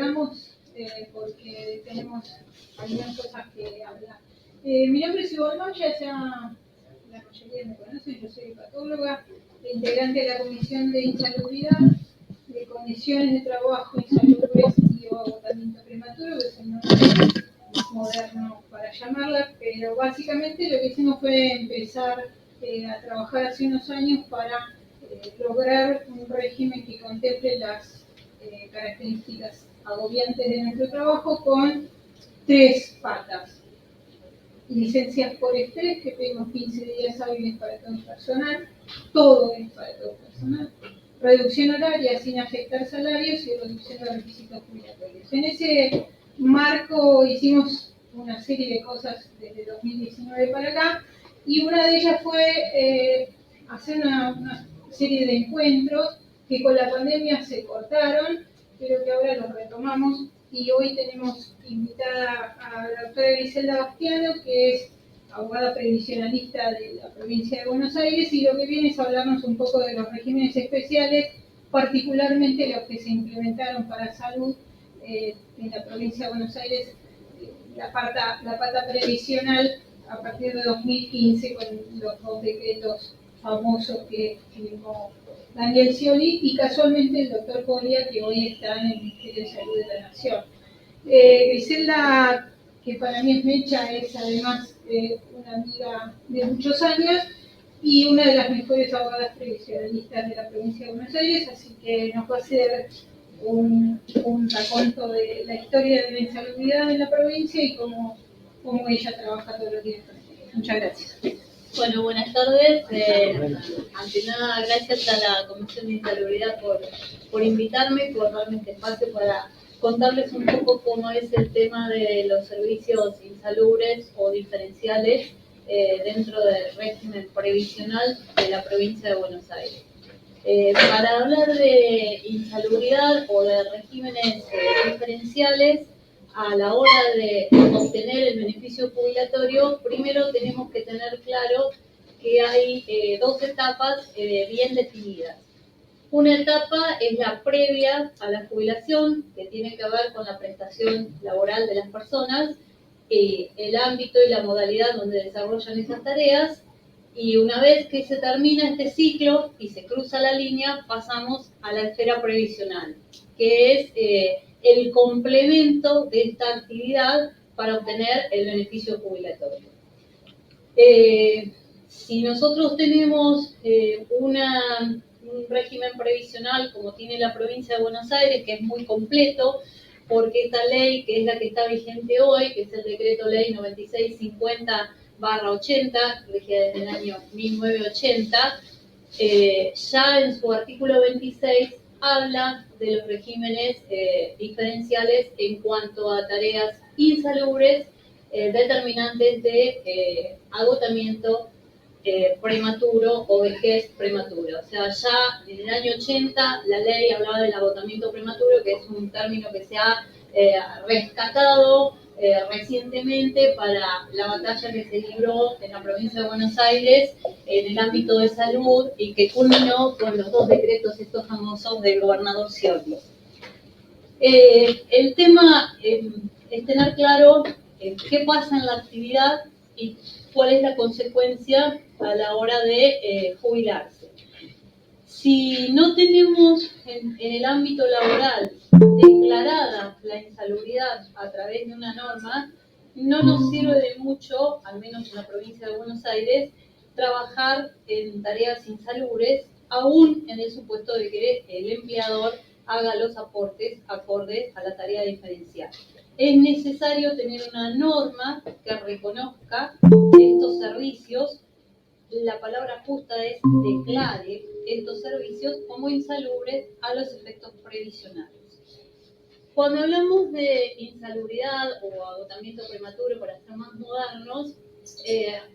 salgamos porque tenemos algunas cosas que hablar. Mi nombre es Ivonne Moya, ya la mayoría me conocen, yo soy patóloga, integrante de la Comisión de Insalubridad, de Condiciones de Trabajo Insalubres y Agotamiento Prematuro, que es el nombre moderno para llamarla, pero básicamente lo que hicimos fue empezar a trabajar hace unos años para lograr un régimen que contemple las características agobiantes de nuestro trabajo con 3 patas. Licencias por estrés, que pedimos 15 días hábiles para todo el personal, todo es para todo el personal, reducción horaria sin afectar salarios y reducción de requisitos jubilatorios. En ese marco hicimos una serie de cosas desde 2019 para acá, y una de ellas fue hacer una serie de encuentros que con la pandemia se cortaron, pero que ahora los retomamos, y hoy tenemos invitada a la doctora Griselda Bastiano, que es abogada previsionalista de la provincia de Buenos Aires, y lo que viene es hablarnos un poco de los regímenes especiales, particularmente los que se implementaron para salud en la provincia de Buenos Aires, la pata previsional a partir de 2015 con los 2 decretos famosos que firmó Daniel Scioli y casualmente el doctor Coria, que hoy está en el Ministerio de Salud de la Nación. Griselda, que para mí es mecha, es además una amiga de muchos años y una de las mejores abogadas previsionalistas de la provincia de Buenos Aires, así que nos va a hacer un raconto de la historia de la insalubridad en la provincia y cómo ella trabaja todos los días. Muchas gracias. Bueno, buenas tardes. Ante nada, gracias a la Comisión de Insalubridad por invitarme, por darme este espacio para contarles un poco cómo es el tema de los servicios insalubres o diferenciales dentro del régimen previsional de la provincia de Buenos Aires. Para hablar de insalubridad o de regímenes diferenciales, a la hora de obtener el beneficio jubilatorio, primero tenemos que tener claro que hay 2 etapas bien definidas. Una etapa es la previa a la jubilación, que tiene que ver con la prestación laboral de las personas, el ámbito y la modalidad donde desarrollan esas tareas, y una vez que se termina este ciclo y se cruza la línea, pasamos a la esfera previsional, que es el complemento de esta actividad para obtener el beneficio jubilatorio. Si nosotros tenemos un régimen previsional como tiene la provincia de Buenos Aires, que es muy completo, porque esta ley, que es la que está vigente hoy, que es el decreto ley 9650/80, regida desde el año 1980, ya en su artículo 26 habla de los regímenes diferenciales en cuanto a tareas insalubres determinantes de agotamiento prematuro o vejez prematura. O sea, ya en el año 80 la ley hablaba del agotamiento prematuro, que es un término que se ha rescatado recientemente para la batalla que se libró en la provincia de Buenos Aires en el ámbito de salud y que culminó con los 2 decretos estos famosos del gobernador Scioli. El tema es tener claro qué pasa en la actividad y cuál es la consecuencia a la hora de jubilarse. Si no tenemos en el ámbito laboral declarada la insalubridad a través de una norma, no nos sirve de mucho, al menos en la provincia de Buenos Aires, trabajar en tareas insalubres, aún en el supuesto de que el empleador haga los aportes acordes a la tarea diferencial. Es necesario tener una norma que reconozca estos servicios. La palabra justa es declare estos servicios como insalubres a los efectos previsionales. Cuando hablamos de insalubridad o agotamiento prematuro, para ser más modernos,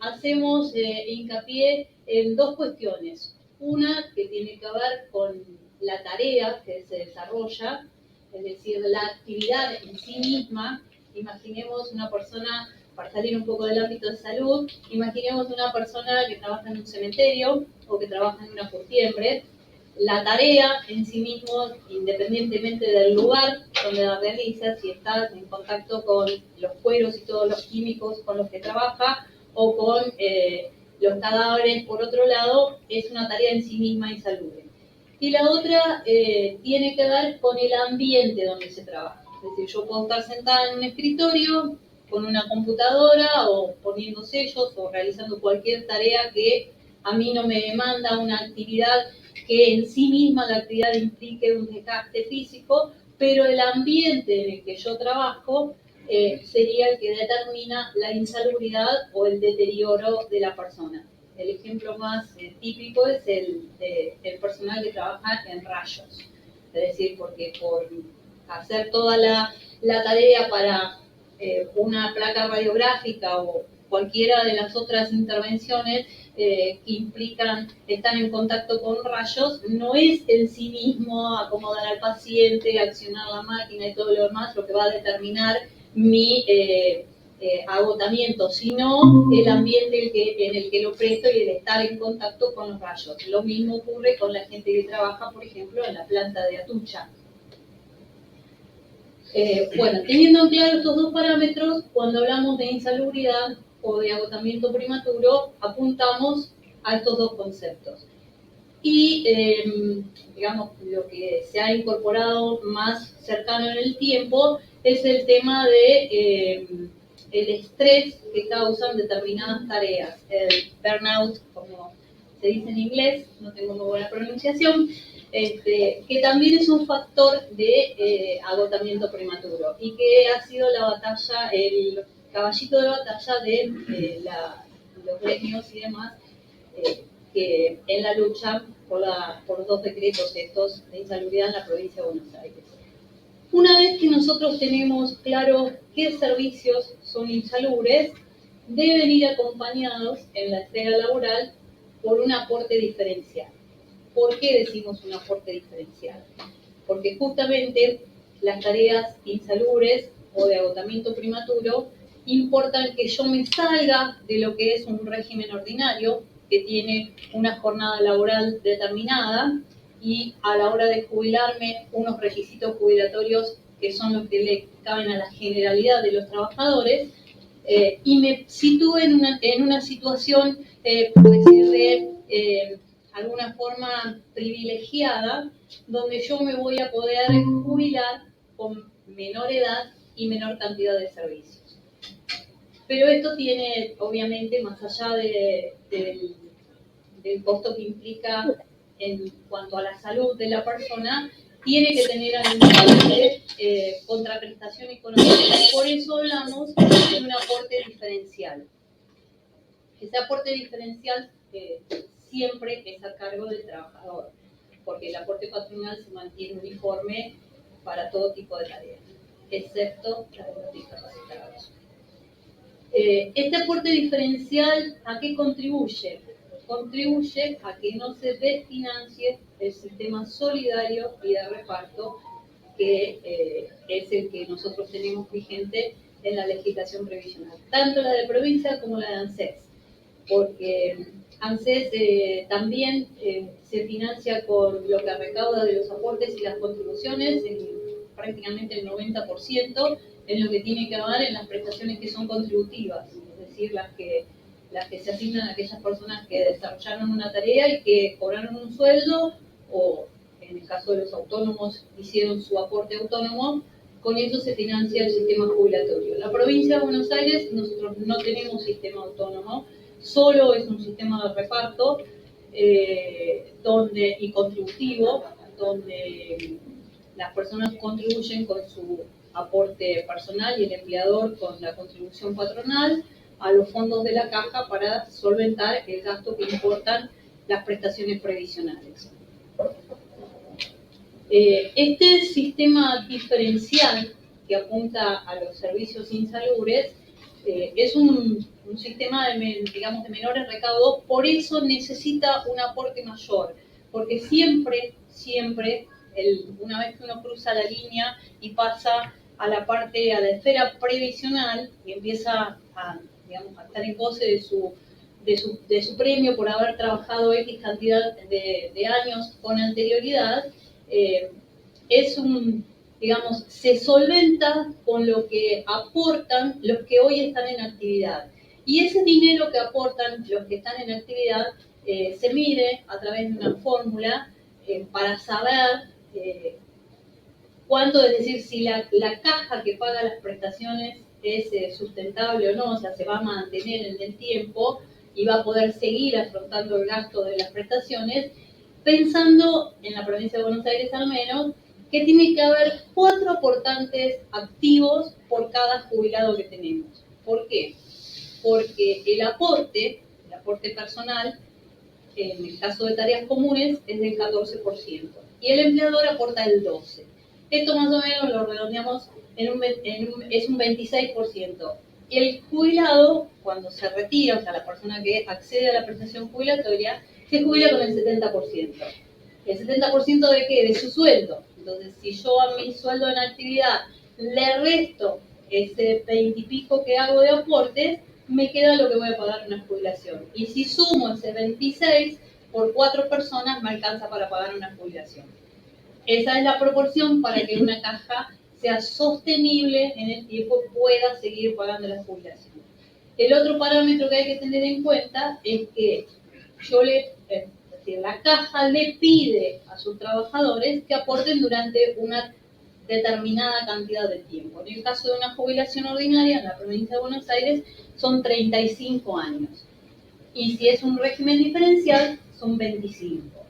hacemos hincapié en 2 cuestiones. Una que tiene que ver con la tarea que se desarrolla, es decir, la actividad en sí misma. Imaginemos una persona, para salir un poco del ámbito de salud, imaginemos una persona que trabaja en un cementerio o que trabaja en una curtiembre. la tarea en sí mismo, independientemente del lugar donde la realiza, si está en contacto con los cueros y todos los químicos con los que trabaja, o con los cadáveres, por otro lado, es una tarea en sí misma insalubre. Y la otra tiene que ver con el ambiente donde se trabaja. Es decir, yo puedo estar sentada en un escritorio con una computadora o poniendo sellos o realizando cualquier tarea que a mí no me demanda una actividad que en sí misma la actividad implique un desgaste físico, pero el ambiente en el que yo trabajo sería el que determina la insalubridad o el deterioro de la persona. El ejemplo más típico es el personal que trabaja en rayos. Es decir, porque por hacer toda la tarea para una placa radiográfica o cualquiera de las otras intervenciones que implican estar en contacto con rayos, no es en sí mismo acomodar al paciente, accionar la máquina y todo lo demás lo que va a determinar mi agotamiento, sino el ambiente en el que lo presto y el estar en contacto con los rayos. Lo mismo ocurre con la gente que trabaja, por ejemplo, en la planta de Atucha. Bueno, teniendo en claro estos dos parámetros, cuando hablamos de insalubridad o de agotamiento prematuro, apuntamos a estos dos conceptos. Y, digamos, lo que se ha incorporado más cercano en el tiempo es el tema de el estrés que causan determinadas tareas, el burnout, como se dice en inglés, no tengo muy buena pronunciación, que también es un factor de agotamiento prematuro y que ha sido la batalla, el caballito de batalla de los gremios y demás, que en la lucha por los dos decretos estos de insalubridad en la provincia de Buenos Aires. Una vez que nosotros tenemos claro qué servicios son insalubres, deben ir acompañados en la esfera laboral por un aporte diferencial. ¿Por qué decimos un aporte diferencial? Porque justamente las tareas insalubres o de agotamiento prematuro importan que yo me salga de lo que es un régimen ordinario, que tiene una jornada laboral determinada, y a la hora de jubilarme unos requisitos jubilatorios que son los que le caben a la generalidad de los trabajadores, y me sitúe en una situación, por decir de alguna forma privilegiada, donde yo me voy a poder jubilar con menor edad y menor cantidad de servicios. Pero esto tiene, obviamente, más allá del costo que implica en cuanto a la salud de la persona, tiene que tener algún tipo de contraprestación económica. Por eso hablamos de un aporte diferencial. Ese aporte diferencial siempre es a cargo del trabajador, porque el aporte patronal se mantiene uniforme para todo tipo de tareas, excepto la de los discapacitados. Este aporte diferencial, ¿a qué contribuye? Contribuye a que no se desfinancie el sistema solidario y de reparto que es el que nosotros tenemos vigente en la legislación previsional, tanto la de provincia como la de ANSES, porque ANSES también se financia con lo que recauda de los aportes y las contribuciones, en prácticamente el 90%, en lo que tiene que ver en las prestaciones que son contributivas, es decir, las que se asignan a aquellas personas que desarrollaron una tarea y que cobraron un sueldo, o en el caso de los autónomos hicieron su aporte autónomo. Con eso se financia el sistema jubilatorio. En la provincia de Buenos Aires nosotros no tenemos sistema autónomo, solo es un sistema de reparto y contributivo, donde las personas contribuyen con su aporte personal y el empleador con la contribución patronal a los fondos de la caja para solventar el gasto que importan las prestaciones previsionales. Este sistema diferencial que apunta a los servicios insalubres es un sistema de menores recaudos, por eso necesita un aporte mayor, porque siempre, una vez que uno cruza la línea y pasa a la esfera previsional y empieza a estar en goce de su premio por haber trabajado X cantidad de años con anterioridad, es digamos, se solventa con lo que aportan los que hoy están en actividad. Y ese dinero que aportan los que están en actividad se mide a través de una fórmula para saber cuánto, es decir, si la caja que paga las prestaciones es sustentable o no, o sea, se va a mantener en el tiempo y va a poder seguir afrontando el gasto de las prestaciones, pensando en la provincia de Buenos Aires al menos, que tiene que haber 4 aportantes activos por cada jubilado que tenemos. ¿Por qué? Porque el aporte personal, en el caso de tareas comunes, es del 14%, y el empleador aporta el 12%. Esto más o menos lo redondeamos es un 26%. Y el jubilado, cuando se retira, o sea, la persona que accede a la prestación jubilatoria, se jubila con el 70%. ¿El 70% de qué? De su sueldo. Entonces, si yo a mi sueldo en actividad le resto ese 20 y pico que hago de aportes, me queda lo que voy a pagar en una jubilación. Y si sumo ese 26, por 4 personas me alcanza para pagar una jubilación. Esa es la proporción para que una caja sea sostenible en el tiempo y pueda seguir pagando la jubilación. El otro parámetro que hay que tener en cuenta es que la caja le pide a sus trabajadores que aporten durante una determinada cantidad de tiempo. En el caso de una jubilación ordinaria en la provincia de Buenos Aires son 35 años. Y si es un régimen diferencial, son 25.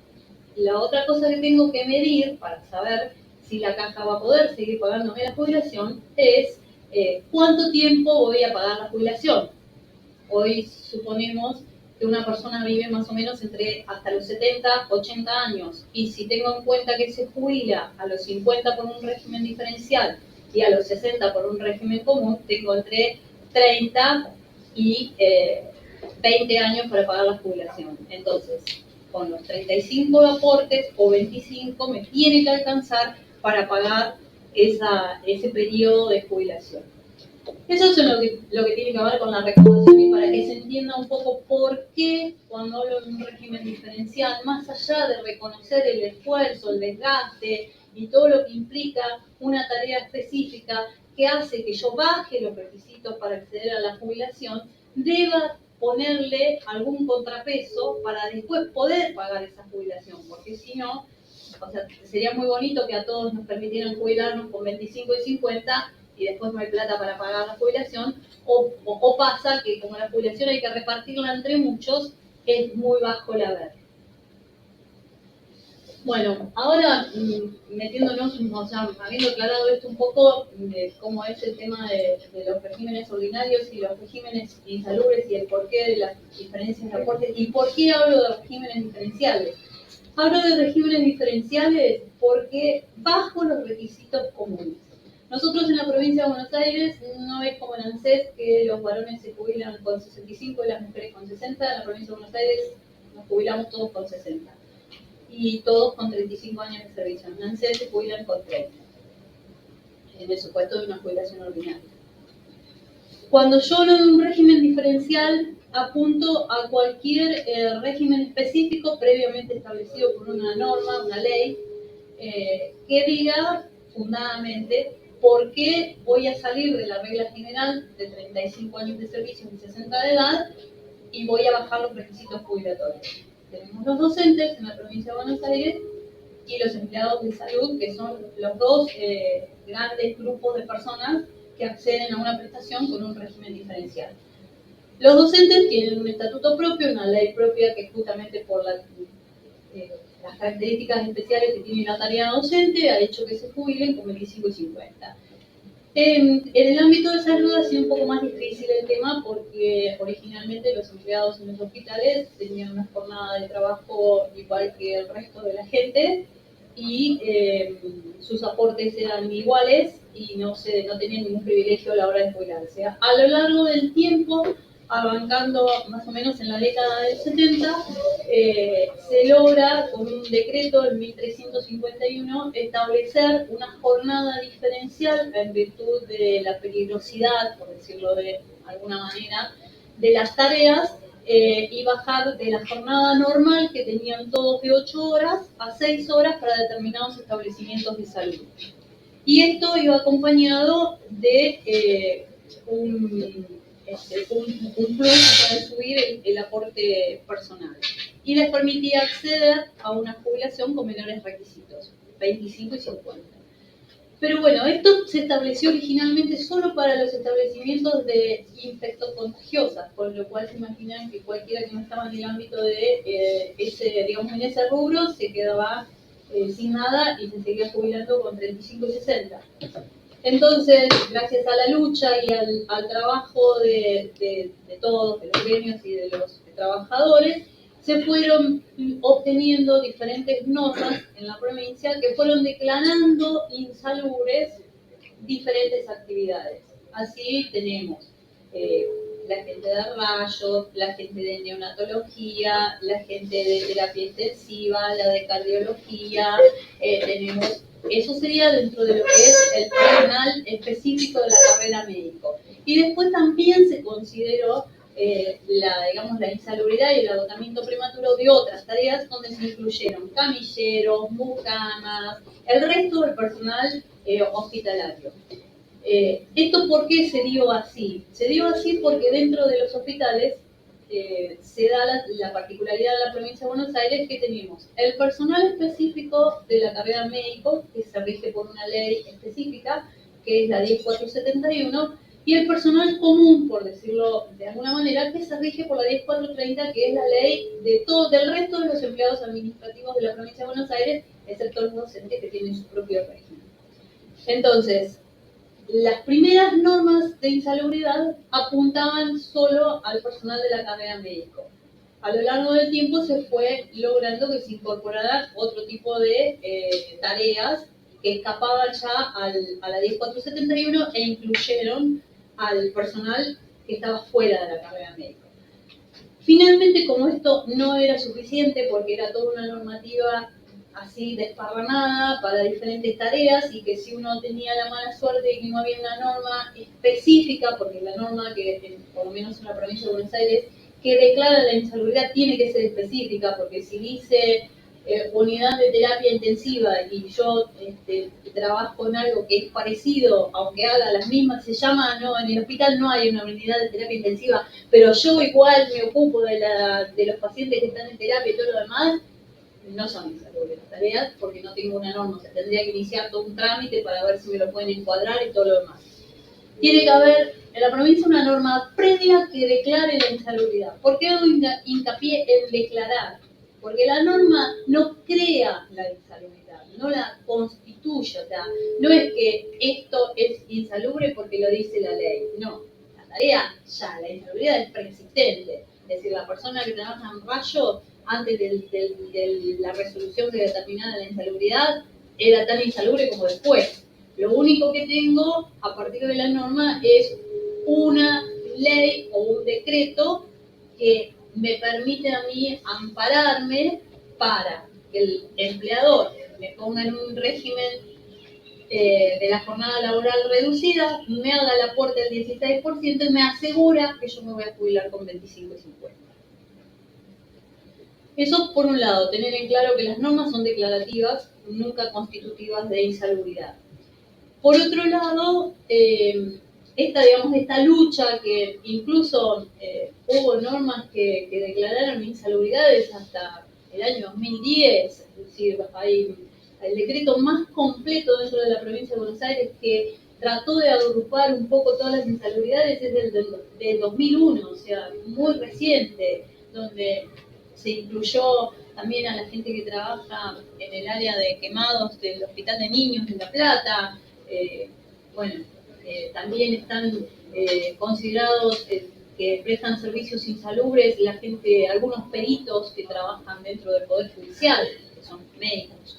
La otra cosa que tengo que medir para saber si la caja va a poder seguir pagándome la jubilación es cuánto tiempo voy a pagar la jubilación. Hoy suponemos que una persona vive más o menos hasta los 70, 80 años. Y si tengo en cuenta que se jubila a los 50 por un régimen diferencial y a los 60 por un régimen común, tengo entre 30 y 20 años para pagar la jubilación. Entonces, con los 35 de aportes o 25 me tiene que alcanzar para pagar ese periodo de jubilación. Eso es lo que tiene que ver con la recaudación, y para que se entienda un poco por qué cuando hablo de un régimen diferencial, más allá de reconocer el esfuerzo, el desgaste y todo lo que implica una tarea específica que hace que yo baje los requisitos para acceder a la jubilación, deba ponerle algún contrapeso para después poder pagar esa jubilación, porque si no, o sea, sería muy bonito que a todos nos permitieran jubilarnos con 25 y 50 y después no hay plata para pagar la jubilación, o pasa que como la jubilación hay que repartirla entre muchos, es muy bajo el haber. Bueno, ahora metiéndonos, o sea, habiendo aclarado esto un poco de cómo es el tema de los regímenes ordinarios y los regímenes insalubres y el porqué de las diferencias de aportes y por qué hablo de regímenes diferenciales. Hablo de regímenes diferenciales porque bajo los requisitos comunes. Nosotros en la provincia de Buenos Aires no es como en ANSES que los varones se jubilan con 65 y las mujeres con 60. En la provincia de Buenos Aires nos jubilamos todos con 60 y todos con 35 años de servicio. En ANSES se jubilan con 30 en el supuesto de una jubilación ordinaria. Cuando yo hablo de un régimen diferencial, apunto a cualquier régimen específico previamente establecido por una norma, una ley, que diga fundadamente por qué voy a salir de la regla general de 35 años de servicio y 60 de edad y voy a bajar los requisitos jubilatorios. Tenemos los docentes en la provincia de Buenos Aires y los empleados de salud, que son los dos grandes grupos de personas que acceden a una prestación con un régimen diferencial. Los docentes tienen un estatuto propio, una ley propia que justamente por las características especiales que tiene la tarea docente ha hecho que se jubilen con 25 y 50. En el ámbito de salud ha sido un poco más difícil el tema porque originalmente los empleados en los hospitales tenían una jornada de trabajo igual que el resto de la gente y sus aportes eran iguales y no tenían ningún privilegio a la hora de jubilarse. A lo largo del tiempo, arrancando más o menos en la década del 70, se logra con un decreto en 1351 establecer una jornada diferencial en virtud de la peligrosidad, por decirlo de alguna manera, de las tareas y bajar de la jornada normal que tenían todos de 8 horas a 6 horas para determinados establecimientos de salud. Y esto iba acompañado de un plus para subir el aporte personal. Y les permitía acceder a una jubilación con menores requisitos, 25 y 50. Pero bueno, esto se estableció originalmente solo para los establecimientos de infectocontagiosas, con lo cual se imaginan que cualquiera que no estaba en el ámbito de en ese rubro se quedaba sin nada y se seguía jubilando con 35 y 60. Entonces, gracias a la lucha y al trabajo de todos, de los gremios y de los trabajadores, se fueron obteniendo diferentes normas en la provincia que fueron declarando insalubres diferentes actividades. Así tenemos la gente de rayos, la gente de neonatología, la gente de terapia intensiva, la de cardiología, tenemos... Eso sería dentro de lo que es el personal específico de la carrera médico. Y después también se consideró la insalubridad y el agotamiento prematuro de otras tareas donde se incluyeron camilleros, mucamas, el resto del personal hospitalario. ¿Esto por qué se dio así? Se dio así porque dentro de los hospitales se da la particularidad de la provincia de Buenos Aires que tenemos el personal específico de la carrera médico, que se rige por una ley específica, que es la 10471, y el personal común, por decirlo de alguna manera, que se rige por la 10430, que es la ley del resto de los empleados administrativos de la provincia de Buenos Aires, excepto los docentes que tienen su propio régimen. Entonces, las primeras normas de insalubridad apuntaban solo al personal de la carrera médico. A lo largo del tiempo se fue logrando que se incorporara otro tipo de tareas que escapaban ya a la 10471 e incluyeron al personal que estaba fuera de la carrera médica. Finalmente, como esto no era suficiente porque era toda una normativa así desparramada para diferentes tareas y que si uno tenía la mala suerte de que no había una norma específica, porque la norma que, por lo menos en la provincia de Buenos Aires, que declara la insalubridad tiene que ser específica, porque si dice unidad de terapia intensiva y yo trabajo en algo que es parecido, aunque haga las mismas, se llama, no, en el hospital no hay una unidad de terapia intensiva, pero yo igual me ocupo de los pacientes que están en terapia y todo lo demás, no son insalubres las tareas porque no tengo una norma, se tendría que iniciar todo un trámite para ver si me lo pueden encuadrar y todo lo demás. Tiene que haber en la provincia una norma previa que declare la insalubridad. ¿Por qué hago hincapié en declarar? Porque la norma no crea la insalubridad, no la constituye, o sea, no es que esto es insalubre porque lo dice la ley, no, la tarea ya, la insalubridad es preexistente, es decir, la persona que trabaja en rayo antes de la resolución que determinara la insalubridad era tan insalubre como después. Lo único que tengo a partir de la norma es una ley o un decreto que me permite a mí ampararme para que el empleador me ponga en un régimen de la jornada laboral reducida, me haga el aporte del 16% y me asegura que yo me voy a jubilar con 25 y 50. Eso por un lado, tener en claro que las normas son declarativas, nunca constitutivas de insalubridad. Por otro lado, esta lucha que incluso hubo normas que declararon insalubridades hasta el año 2010, es decir, hay el decreto más completo dentro de la provincia de Buenos Aires que trató de agrupar un poco todas las insalubridades, es del 2001, o sea, muy reciente, donde se incluyó también a la gente que trabaja en el área de quemados del Hospital de Niños de La Plata. También están considerados que prestan servicios insalubres la gente, algunos peritos que trabajan dentro del Poder Judicial, que son médicos.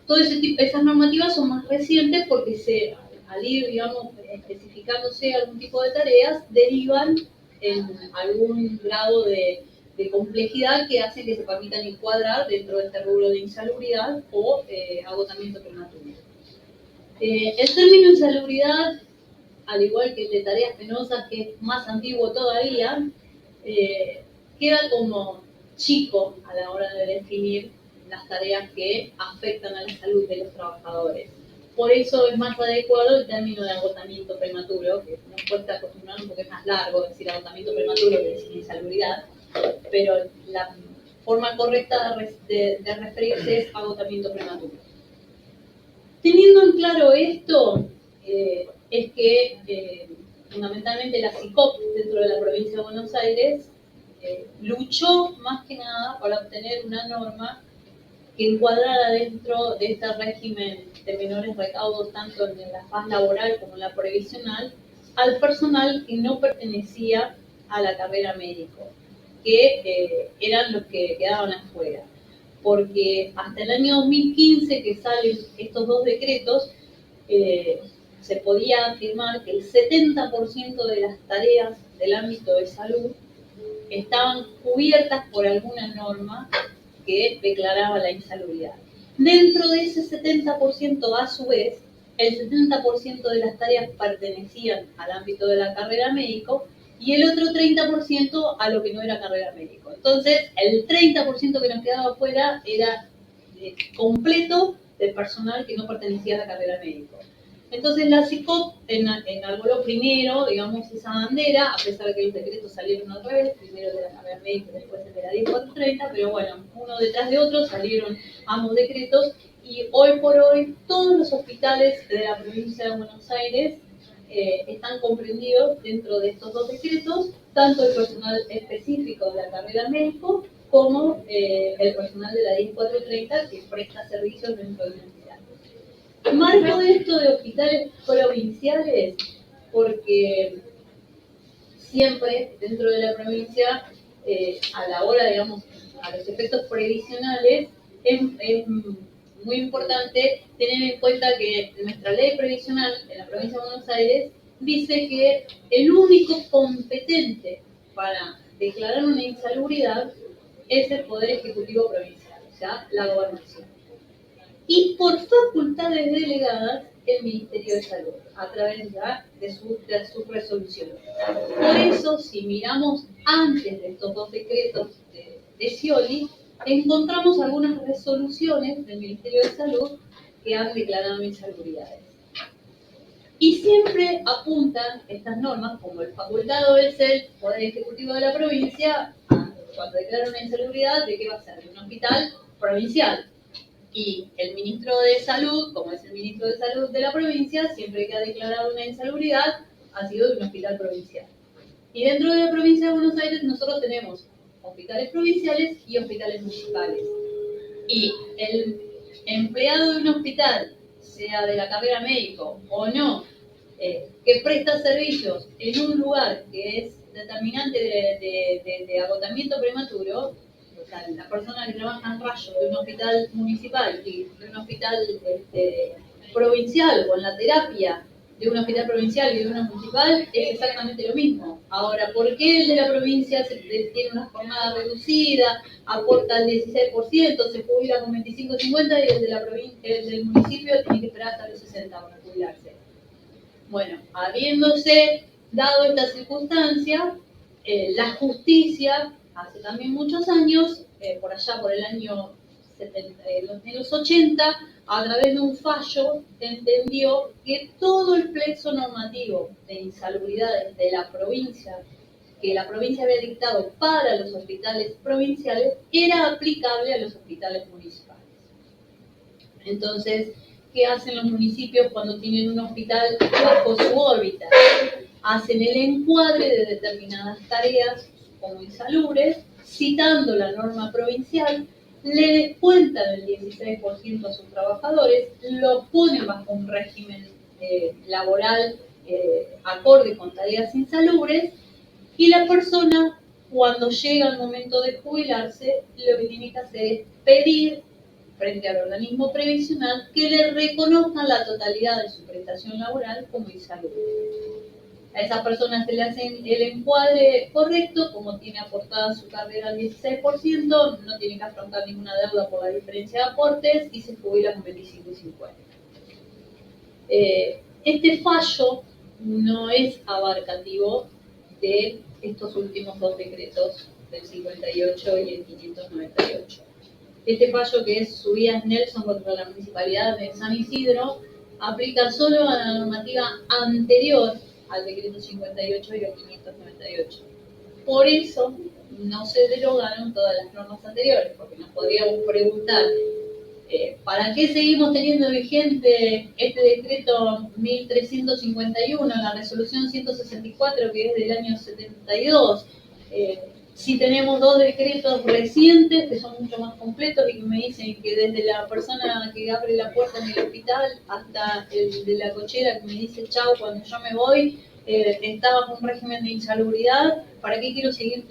Todo esas normativas son más recientes porque al ir, digamos, especificándose algún tipo de tareas, derivan en algún grado de complejidad que hace que se permitan encuadrar dentro de este rubro de insalubridad o agotamiento prematuro. El término insalubridad, al igual que el de tareas penosas, que es más antiguo todavía, queda como chico a la hora de definir las tareas que afectan a la salud de los trabajadores. Por eso es más adecuado el término de agotamiento prematuro, que nos cuesta acostumbrarnos porque es más largo decir agotamiento prematuro que decir insalubridad, pero la forma correcta de referirse es agotamiento prematuro. Teniendo en claro esto, es que fundamentalmente la CICOP dentro de la provincia de Buenos Aires luchó más que nada para obtener una norma que encuadrara dentro de este régimen de menores recaudos, tanto en la faz laboral como en la previsional, al personal que no pertenecía a la carrera médico, que eran los que quedaban afuera. Porque hasta el año 2015 que salen estos dos decretos, se podía afirmar que el 70% de las tareas del ámbito de salud estaban cubiertas por alguna norma que declaraba la insalubridad. Dentro de ese 70%, a su vez, el 70% de las tareas pertenecían al ámbito de la carrera médico y el otro 30% a lo que no era carrera médico. Entonces, el 30% que nos quedaba afuera era completo del personal que no pertenecía a la carrera médico. Entonces la CICOP enarboló primero, digamos, esa bandera, a pesar de que los decretos salieron al revés, primero de la carrera médica y después el de la 10430, pero bueno, uno detrás de otro salieron ambos decretos y hoy por hoy todos los hospitales de la provincia de Buenos Aires están comprendidos dentro de estos dos decretos, tanto el personal específico de la carrera médico como el personal de la 10430 que presta servicios dentro de la entidad. Marco esto de hospitales provinciales porque siempre dentro de la provincia, a la hora, digamos, a los efectos previsionales, es muy importante tener en cuenta que nuestra ley previsional en la provincia de Buenos Aires dice que el único competente para declarar una insalubridad es el Poder Ejecutivo Provincial, o sea, la gobernación. Y por facultades delegadas el Ministerio de Salud, a través ya de sus resoluciones. Por eso, si miramos antes de estos dos decretos de Scioli, encontramos algunas resoluciones del Ministerio de Salud que han declarado insalubridades. Y siempre apuntan estas normas, como el facultado es el Poder Ejecutivo de la provincia, cuando declara una insalubridad, ¿de qué va a ser? De un hospital provincial. Y el ministro de Salud, como es el ministro de Salud de la provincia, siempre que ha declarado una insalubridad, ha sido de un hospital provincial. Y dentro de la provincia de Buenos Aires nosotros tenemos hospitales provinciales y hospitales municipales. Y el empleado de un hospital, sea de la carrera médico o no, que presta servicios en un lugar que es determinante de agotamiento prematuro, o sea, la persona que trabaja en rayos de un hospital municipal y de un hospital provincial o en la terapia de un hospital provincial y de uno municipal es exactamente lo mismo. Ahora, ¿por qué el de la provincia tiene una jornada reducida, aporta el 16%, se jubila con 25-50 y el del municipio tiene que esperar hasta los 60 para jubilarse? Bueno, habiéndose dado esta circunstancia, la justicia, hace también muchos años, por allá por el año en los 80, a través de un fallo, entendió que todo el plexo normativo de insalubridades de la provincia, que la provincia había dictado para los hospitales provinciales, era aplicable a los hospitales municipales. Entonces, ¿qué hacen los municipios cuando tienen un hospital bajo su órbita? Hacen el encuadre de determinadas tareas como insalubres, citando la norma provincial, le descuentan el 16% a sus trabajadores, lo ponen bajo un régimen laboral acorde con tareas insalubres, y la persona, cuando llega el momento de jubilarse, lo que tiene que hacer es pedir frente al organismo previsional que le reconozcan la totalidad de su prestación laboral como insalubre. A esa persona se le hace el encuadre correcto, como tiene aportada su carrera al 16%, no tiene que afrontar ninguna deuda por la diferencia de aportes y se jubila con 25 y 50. Este fallo no es abarcativo de estos últimos dos decretos, del 58 y el 598. Este fallo, que es Subías Nelson contra la Municipalidad de San Isidro, aplica solo a la normativa anterior al decreto 58 y al 598. Por eso no se derogaron todas las normas anteriores, porque nos podríamos preguntar, ¿para qué seguimos teniendo vigente este decreto 1351, la resolución 164, que es del año 72? Si tenemos dos decretos recientes que son mucho más completos y que me dicen que desde la persona que abre la puerta en el hospital hasta el de la cochera que me dice chau cuando yo me voy, está bajo un régimen de insalubridad, ¿para qué quiero seguir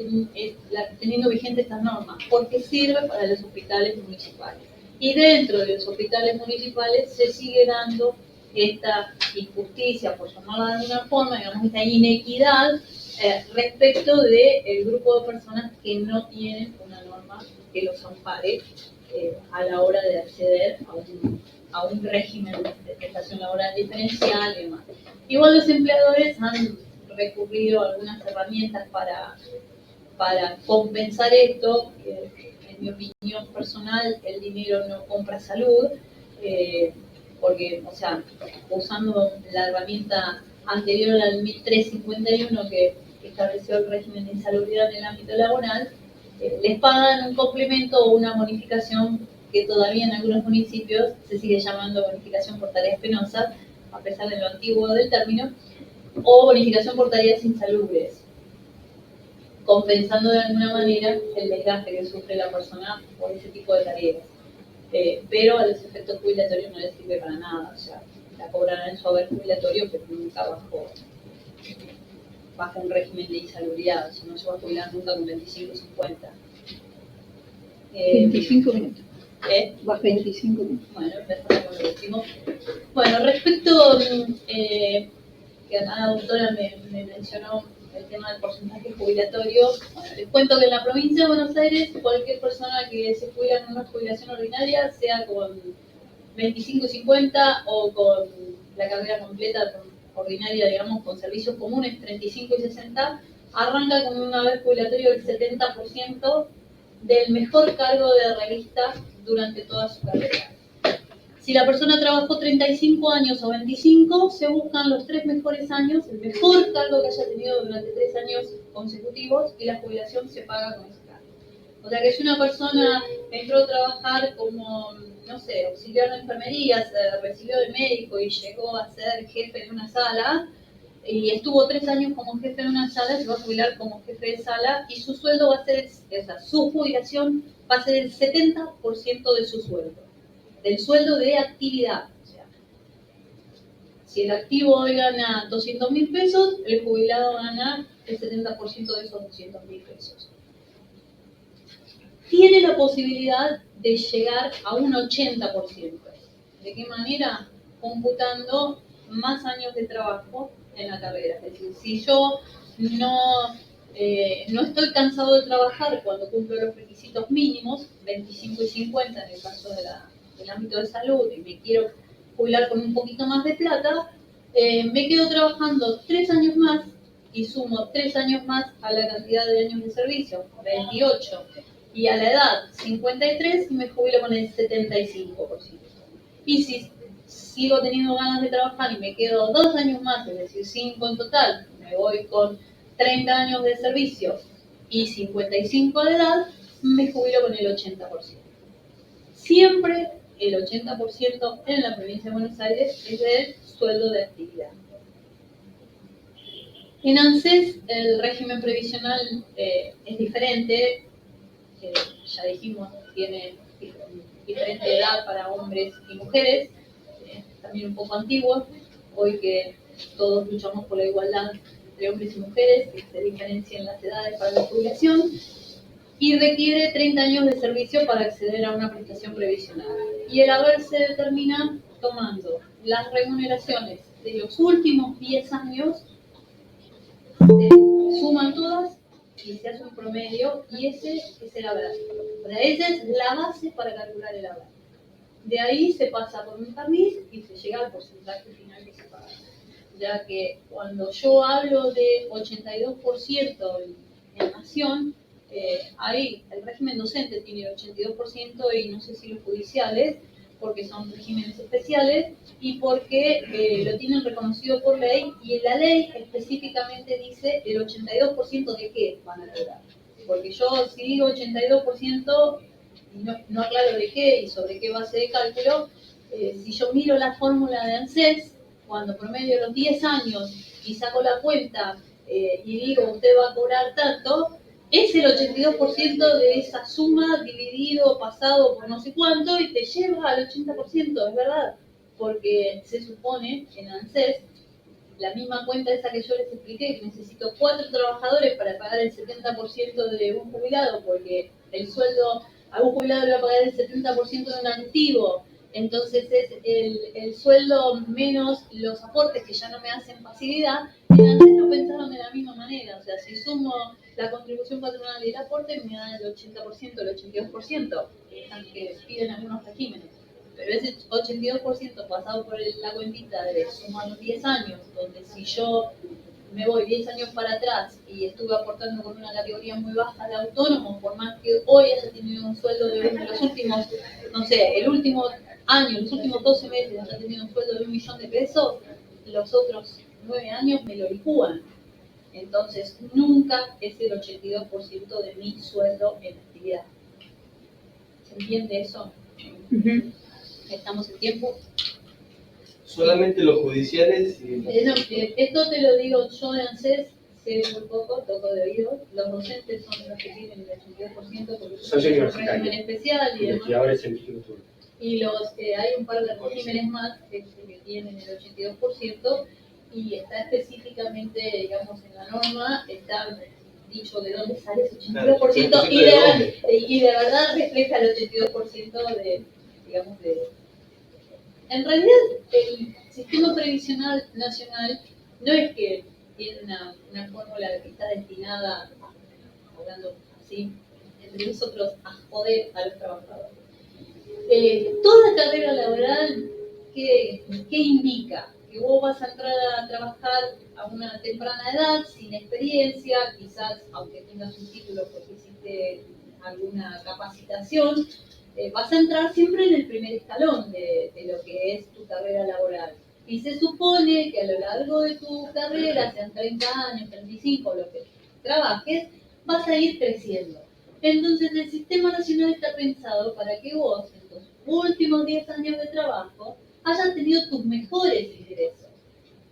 teniendo vigente estas normas? Porque sirve para los hospitales municipales. Y dentro de los hospitales municipales se sigue dando esta injusticia, por llamarla de alguna forma, digamos, esta inequidad respecto del grupo de personas que no tienen una norma que los ampare a la hora de acceder a un régimen de prestación laboral diferencial y demás. Igual los empleadores han recurrido a algunas herramientas para compensar esto. En mi opinión personal, el dinero no compra salud, porque, o sea, usando la herramienta anterior al 1351 que estableció el régimen de insalubridad en el ámbito laboral, les pagan un complemento o una bonificación que todavía en algunos municipios se sigue llamando bonificación por tareas penosas, a pesar de lo antiguo del término, o bonificación por tareas insalubres, compensando de alguna manera el desgaste que sufre la persona por ese tipo de tareas. Pero a los efectos jubilatorios no les sirve para nada, o sea, la cobrarán en su haber jubilatorio, pero nunca bajo un régimen de insalubridad, o sea, no se va a jubilar nunca con 25 o 50. 25 minutos. Más 25 minutos. Bueno, empezamos con lo último. Bueno, respecto que acá la doctora me mencionó el tema del porcentaje jubilatorio, bueno, les cuento que en la provincia de Buenos Aires cualquier persona que se jubila con una jubilación ordinaria, sea con 25 y 50 o con la carrera completa ordinaria, digamos, con servicios comunes 35 y 60, arranca con un haber jubilatorio del 70% del mejor cargo de revista durante toda su carrera. Si la persona trabajó 35 años o 25, se buscan los 3 mejores años, el mejor cargo que haya tenido durante 3 años consecutivos, y la jubilación se paga con ese cargo. O sea que si una persona entró a trabajar como, no sé, auxiliar de enfermería, se recibió de médico y llegó a ser jefe de una sala, y estuvo 3 años como jefe de una sala, se va a jubilar como jefe de sala, y su sueldo va a ser, o sea, su jubilación va a ser el 70% de su sueldo, del sueldo de actividad. O sea, si el activo hoy gana 200.000 pesos, el jubilado gana el 70% de esos 200.000 pesos. Tiene la posibilidad de llegar a un 80%. ¿De qué manera? Computando más años de trabajo en la carrera. Es decir, si yo no estoy cansado de trabajar cuando cumplo los requisitos mínimos, 25 y 50 en el caso del ámbito de salud, y me quiero jubilar con un poquito más de plata, me quedo trabajando 3 años más y sumo 3 años más a la cantidad de años de servicio, 28, y a la edad 53 me jubilo con el 75%. Y si sigo teniendo ganas de trabajar y me quedo 2 años más, es decir, 5 en total, me voy con 30 años de servicio y 55 de edad, me jubilo con el 80%. Siempre el 80% en la provincia de Buenos Aires es del sueldo de actividad. En ANSES el régimen previsional es diferente, ya dijimos, tiene diferente edad para hombres y mujeres, también un poco antiguo, hoy que todos luchamos por la igualdad entre hombres y mujeres, que se diferencian las edades para la jubilación, y requiere 30 años de servicio para acceder a una prestación previsional. Y el haber se determina tomando las remuneraciones de los últimos 10 años, se suman todas y se hace un promedio, y ese es el haber. O sea, esa es la base para calcular el haber. De ahí se pasa por un carril y se llega al porcentaje final que se paga. ya que cuando yo hablo de 82% en Nación, ahí el régimen docente tiene 82% y no sé si los judiciales, porque son regímenes especiales y porque lo tienen reconocido por ley, y en la ley específicamente dice el 82% de qué van a cobrar. Porque yo si digo 82% y no aclaro de qué y sobre qué base de cálculo, si yo miro la fórmula de ANSES, cuando promedio los 10 años y saco la cuenta y digo usted va a cobrar tanto, es el 82% de esa suma dividido, pasado por no sé cuánto, y te lleva al 80%, es verdad. Porque se supone en ANSES, la misma cuenta esa que yo les expliqué, que necesito 4 trabajadores para pagar el 70% de un jubilado, porque el sueldo a un jubilado le va a pagar el 70% de un activo. Entonces es el sueldo menos los aportes que ya no me hacen pasividad. Y antes lo pensaron de la misma manera. O sea, si sumo la contribución patronal y el aporte, me da el 80%, el 82%, que piden algunos regímenes. Pero ese 82% pasado por la cuentita de sumar los 10 años, donde si yo me voy 10 años para atrás y estuve aportando con una categoría muy baja de autónomo, por más que hoy haya tenido un sueldo de los últimos, no sé, el último año, los últimos 12 meses haya tenido un sueldo de 1 millón de pesos, los otros 9 años me lo licúan. Entonces, nunca es el 82% de mi sueldo en actividad. ¿Se entiende eso? Uh-huh. Estamos en tiempo. Solamente los judiciales y... No, esto te lo digo yo de ANSES, sé muy poco, toco de oído. Los docentes son los que tienen el 82% porque son un régimen especial y demás. Y hay un par de regímenes más que tienen el 82%, y está específicamente, digamos, en la norma, está dicho de dónde sale ese 82%, claro, y de verdad refleja el 82% de, digamos, de... En realidad, el sistema previsional nacional no es que tiene una fórmula que está destinada, hablando así, entre nosotros, a joder a los trabajadores. Toda carrera laboral, ¿qué indica? Que vos vas a entrar a trabajar a una temprana edad, sin experiencia, quizás, aunque tengas un título porque hiciste alguna capacitación, vas a entrar siempre en el primer escalón de lo que es tu carrera laboral. Y se supone que a lo largo de tu carrera, sean 30 años, 35, lo que trabajes, vas a ir creciendo. Entonces el Sistema Nacional está pensado para que vos, en tus últimos 10 años de trabajo, hayas tenido tus mejores ingresos.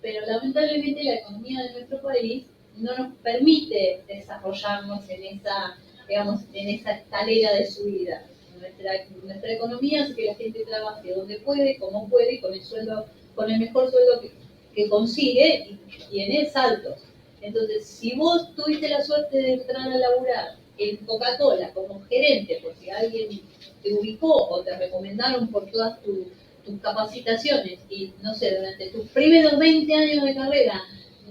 Pero lamentablemente la economía de nuestro país no nos permite desarrollarnos en esa, digamos, en esa escalera de subida. Nuestra economía hace que la gente trabaje donde puede, como puede, y con el sueldo, con el mejor sueldo que consigue, y tiene saltos. Entonces, si vos tuviste la suerte de entrar a laburar en Coca-Cola como gerente, porque alguien te ubicó o te recomendaron por todas tus capacitaciones, y no sé, durante tus primeros 20 años de carrera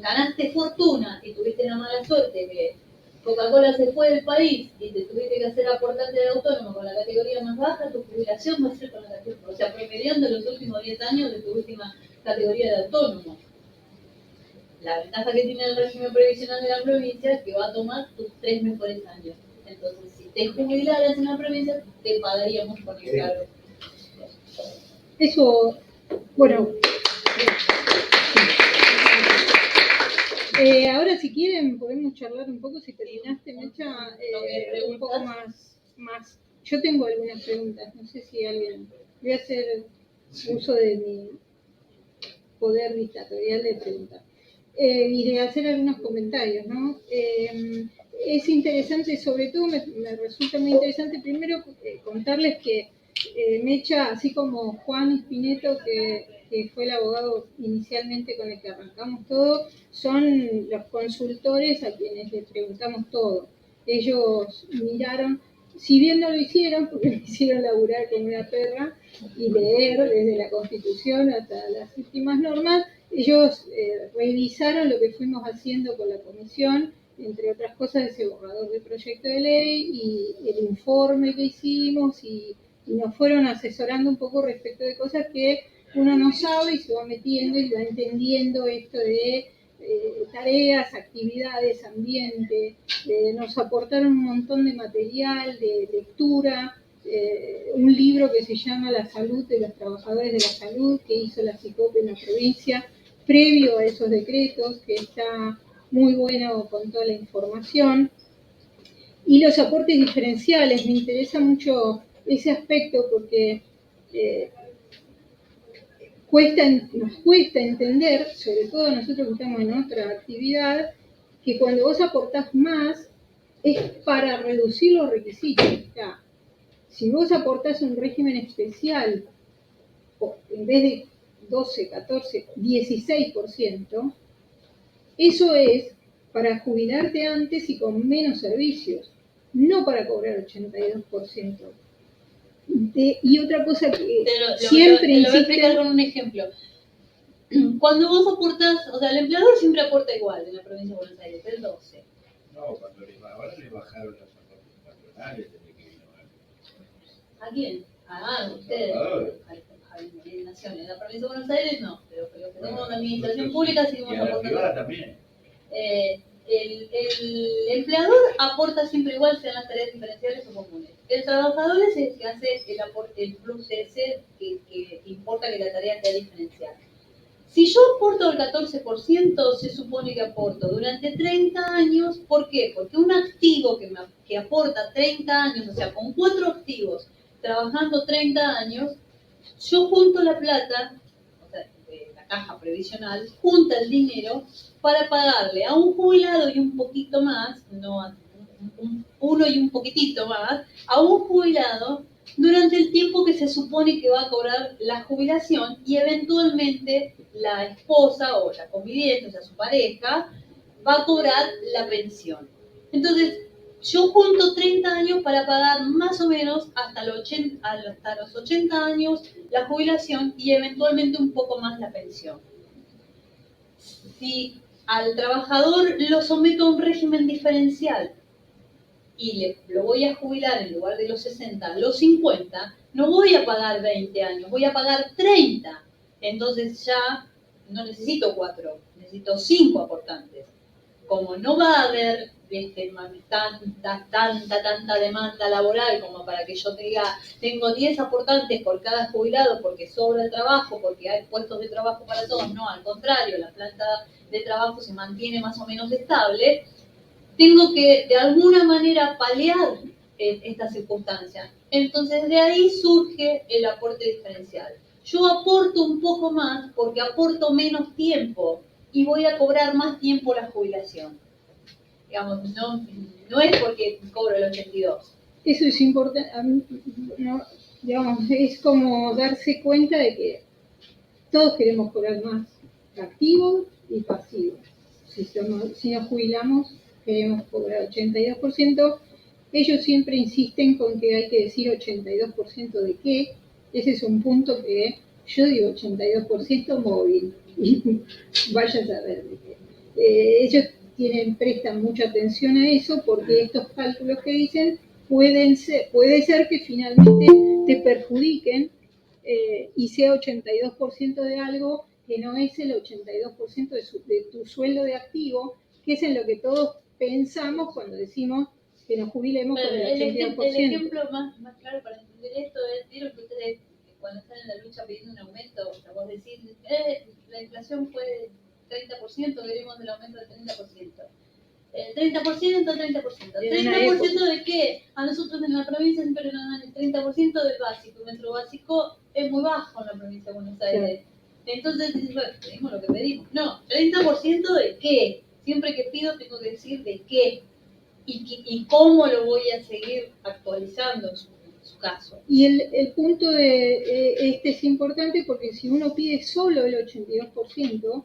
ganaste fortuna y tuviste la mala suerte que Coca-Cola se fue del país y te tuviste que hacer aportante de autónomo con la categoría más baja, tu jubilación va a ser con la categoría, o sea, promediando los últimos 10 años de tu última categoría de autónomo. La ventaja que tiene el régimen previsional de la provincia es que va a tomar tus 3 mejores años. Entonces, si te jubilaras en la provincia, te pagaríamos por el cargo. Eso, bueno. Ahora, si quieren, podemos charlar un poco, si terminaste, Mecha, un poco más. Yo tengo algunas preguntas, no sé si alguien... Voy a hacer uso de mi poder dictatorial de preguntar. Y de hacer algunos comentarios, ¿no? Es interesante, sobre todo me resulta muy interesante, primero contarles que Mecha, así como Juan Espineto, que fue el abogado inicialmente con el que arrancamos todo, son los consultores a quienes les preguntamos todo. Ellos miraron, si bien no lo hicieron, porque me hicieron laburar como una perra y leer desde la Constitución hasta las últimas normas, ellos revisaron lo que fuimos haciendo con la comisión, entre otras cosas ese borrador de proyecto de ley y el informe que hicimos, y nos fueron asesorando un poco respecto de cosas que uno no sabe y se va metiendo y va entendiendo esto de tareas, actividades, ambiente. Nos aportaron un montón de material, de lectura, un libro que se llama La salud de los trabajadores de la salud, que hizo la CICOP en la provincia, previo a esos decretos, que está muy bueno con toda la información. Y los aportes diferenciales, me interesa mucho ese aspecto porque nos cuesta entender, sobre todo nosotros que estamos en otra actividad, que cuando vos aportás más es para reducir los requisitos. O sea, si vos aportás un régimen especial, en vez de 12, 14, 16%, eso es para jubilarte antes y con menos servicios, no para cobrar 82%. Y otra cosa que siempre te lo voy a explicar con un ejemplo. Cuando vos aportás, o sea, el empleador siempre aporta igual en la provincia de Buenos Aires, el 12. No, ahora le bajaron las aportes patronales desde que vino ¿A quién? A ustedes. En Nación, en la provincia de Buenos Aires no, pero los que tenemos una administración pública seguimos y a la aportando. privada también. El empleador aporta siempre igual, sean las tareas diferenciales o comunes. El trabajador es el que hace el plus ese que importa que la tarea sea diferencial. Si yo aporto el 14%, se supone que aporto durante 30 años. ¿Por qué? Porque un activo que aporta 30 años, o sea, con 4 activos, trabajando 30 años, yo junto la plata, o sea, la caja previsional, junta el dinero para pagarle a un jubilado y un poquito más, no a uno y un poquitito más, a un jubilado durante el tiempo que se supone que va a cobrar la jubilación y eventualmente la esposa o la conviviente, o sea, su pareja, va a cobrar la pensión. Entonces, yo junto 30 años para pagar más o menos hasta los 80 años la jubilación y eventualmente un poco más la pensión. Si al trabajador lo someto a un régimen diferencial y lo voy a jubilar en lugar de los 60 a los 50, no voy a pagar 20 años, voy a pagar 30. Entonces ya no necesito 4, necesito 5 aportantes. Como no va a haber tanta demanda laboral como para que yo te diga, tengo 10 aportantes por cada jubilado porque sobra el trabajo, porque hay puestos de trabajo para todos, no, al contrario, la planta de trabajo se mantiene más o menos estable, tengo que de alguna manera paliar esta circunstancia. Entonces de ahí surge el aporte diferencial. Yo aporto un poco más porque aporto menos tiempo y voy a cobrar más tiempo la jubilación. Digamos, no es porque cobro el 82. Eso es importante, no, digamos, es como darse cuenta de que todos queremos cobrar más activos y pasivos. Si nos jubilamos, queremos cobrar 82%. Ellos siempre insisten con que hay que decir 82% de qué. Ese es un punto que yo digo 82% móvil. Y vaya a saber de qué. Ellos prestan mucha atención a eso porque estos cálculos que dicen puede ser que finalmente te perjudiquen y sea 82% de algo que no es el 82% de tu sueldo de activo, que es en lo que todos pensamos cuando decimos que nos jubilemos con el 82%. El ejemplo más claro para entender esto es, vieron que ustedes cuando están en la lucha pidiendo un aumento, o sea, vos decís, la inflación fue 30%, queremos el aumento del 30%. El 30%, 30%. ¿30% de qué? A nosotros en la provincia siempre nos dan el 30% del básico. Nuestro básico es muy bajo en la provincia de Buenos Aires. Sí. Entonces, bueno, pedimos lo que pedimos. No, ¿30% de qué? Siempre que pido tengo que decir de qué. Y cómo lo voy a seguir actualizando en su caso. Y el punto de es importante porque si uno pide solo el 82%,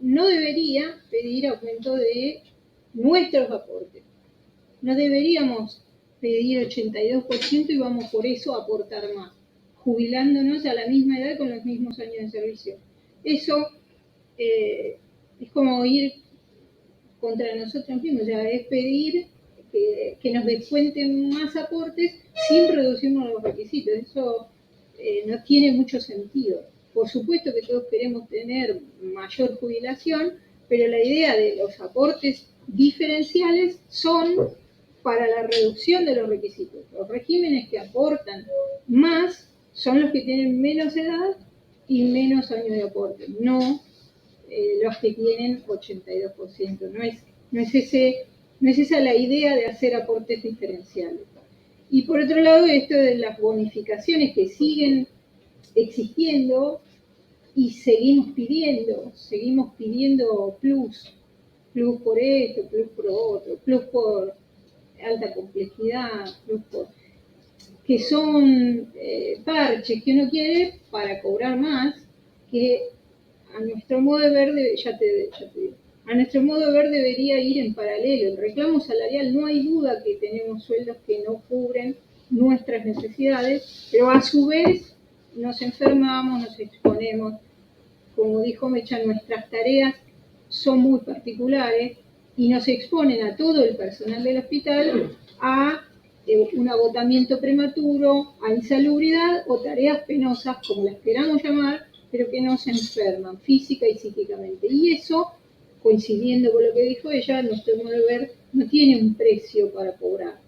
no debería pedir aumento de nuestros aportes. No deberíamos pedir 82% y vamos por eso a aportar más, jubilándonos a la misma edad con los mismos años de servicio. Eso es como ir contra nosotros mismos, o sea, es pedir que nos descuenten más aportes sin reducirnos los requisitos. Eso no tiene mucho sentido. Por supuesto que todos queremos tener mayor jubilación, pero la idea de los aportes diferenciales son para la reducción de los requisitos. Los regímenes que aportan más son los que tienen menos edad y menos años de aporte, no los que tienen 82%. No es esa la idea de hacer aportes diferenciales. Y por otro lado, esto de las bonificaciones que siguen existiendo y seguimos pidiendo plus por esto, plus por otro, plus por alta complejidad, plus por que son parches que uno quiere para cobrar más, que a nuestro modo de ver, ya te digo, a nuestro modo de ver debería ir en paralelo. El reclamo salarial, no hay duda que tenemos sueldos que no cubren nuestras necesidades, pero a su vez nos enfermamos, nos exponemos. Como dijo Mecha, nuestras tareas son muy particulares y nos exponen a todo el personal del hospital a un agotamiento prematuro, a insalubridad o tareas penosas, como las queramos llamar, pero que nos enferman física y psíquicamente. Y eso, coincidiendo con lo que dijo ella, nuestro modo de ver, no tiene un precio para cobrar.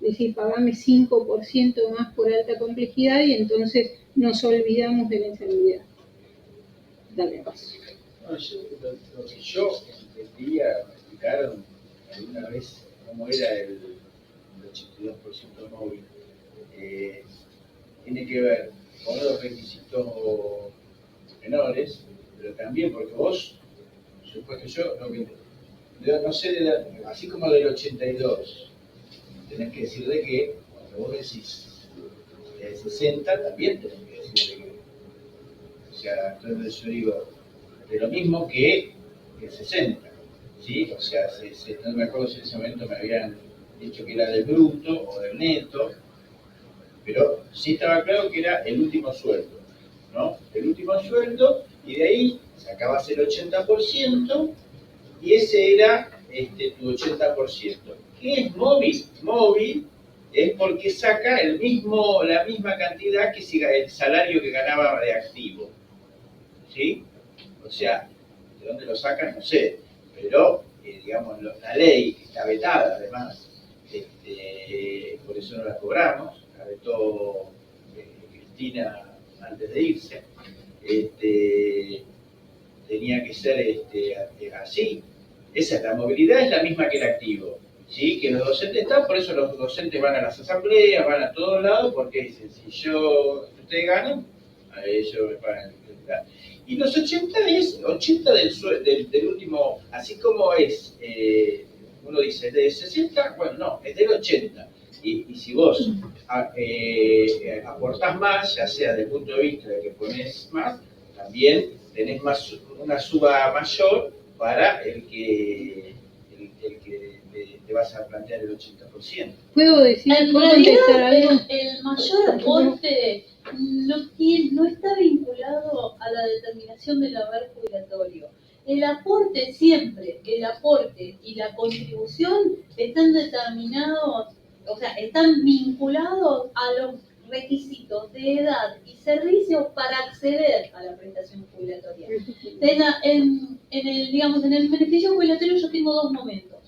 Es decir, pagame 5% más por alta complejidad y entonces nos olvidamos de la insalubridad. Dale, paso. No, lo que yo entendía, me explicaron alguna vez cómo era el 82% móvil, tiene que ver con los requisitos menores, pero también porque vos, supuesto yo, no sé, así como del 82, tenés que decir de que cuando vos decís 60, también tenés que decir de que, o sea, entonces yo digo, de lo mismo que el 60, ¿sí? O sea, no me acuerdo si en ese momento me habían dicho que era del bruto o del neto, pero sí estaba claro que era el último sueldo, ¿no? El último sueldo, y de ahí sacabas el 80%, y ese era tu 80%. ¿Qué es móvil? Móvil es porque saca la misma cantidad que si el salario que ganaba de activo, ¿sí? O sea, ¿de dónde lo sacan? No sé, pero digamos, la ley está vetada además, por eso no la cobramos, la vetó Cristina antes de irse, tenía que ser así. Esa es la movilidad, es la misma que el activo, ¿sí? Que los docentes están, por eso los docentes van a las asambleas, van a todos lados, porque dicen, si ustedes ganan, a ellos me pagan. Y los 80 es 80 del último, así como es, uno dice, de 60, bueno, no, es del 80. Y si vos aportás más, ya sea desde el punto de vista de que ponés más, también tenés una suba mayor para el que te vas a plantear el 80%. ¿Puedo decir, en ¿puedo realidad, contestar algo? el mayor aporte no está vinculado a la determinación del haber jubilatorio. El aporte siempre, el aporte y la contribución están determinados, o sea, están vinculados a los requisitos de edad y servicios para acceder a la prestación jubilatoria. En el beneficio jubilatorio yo tengo dos momentos.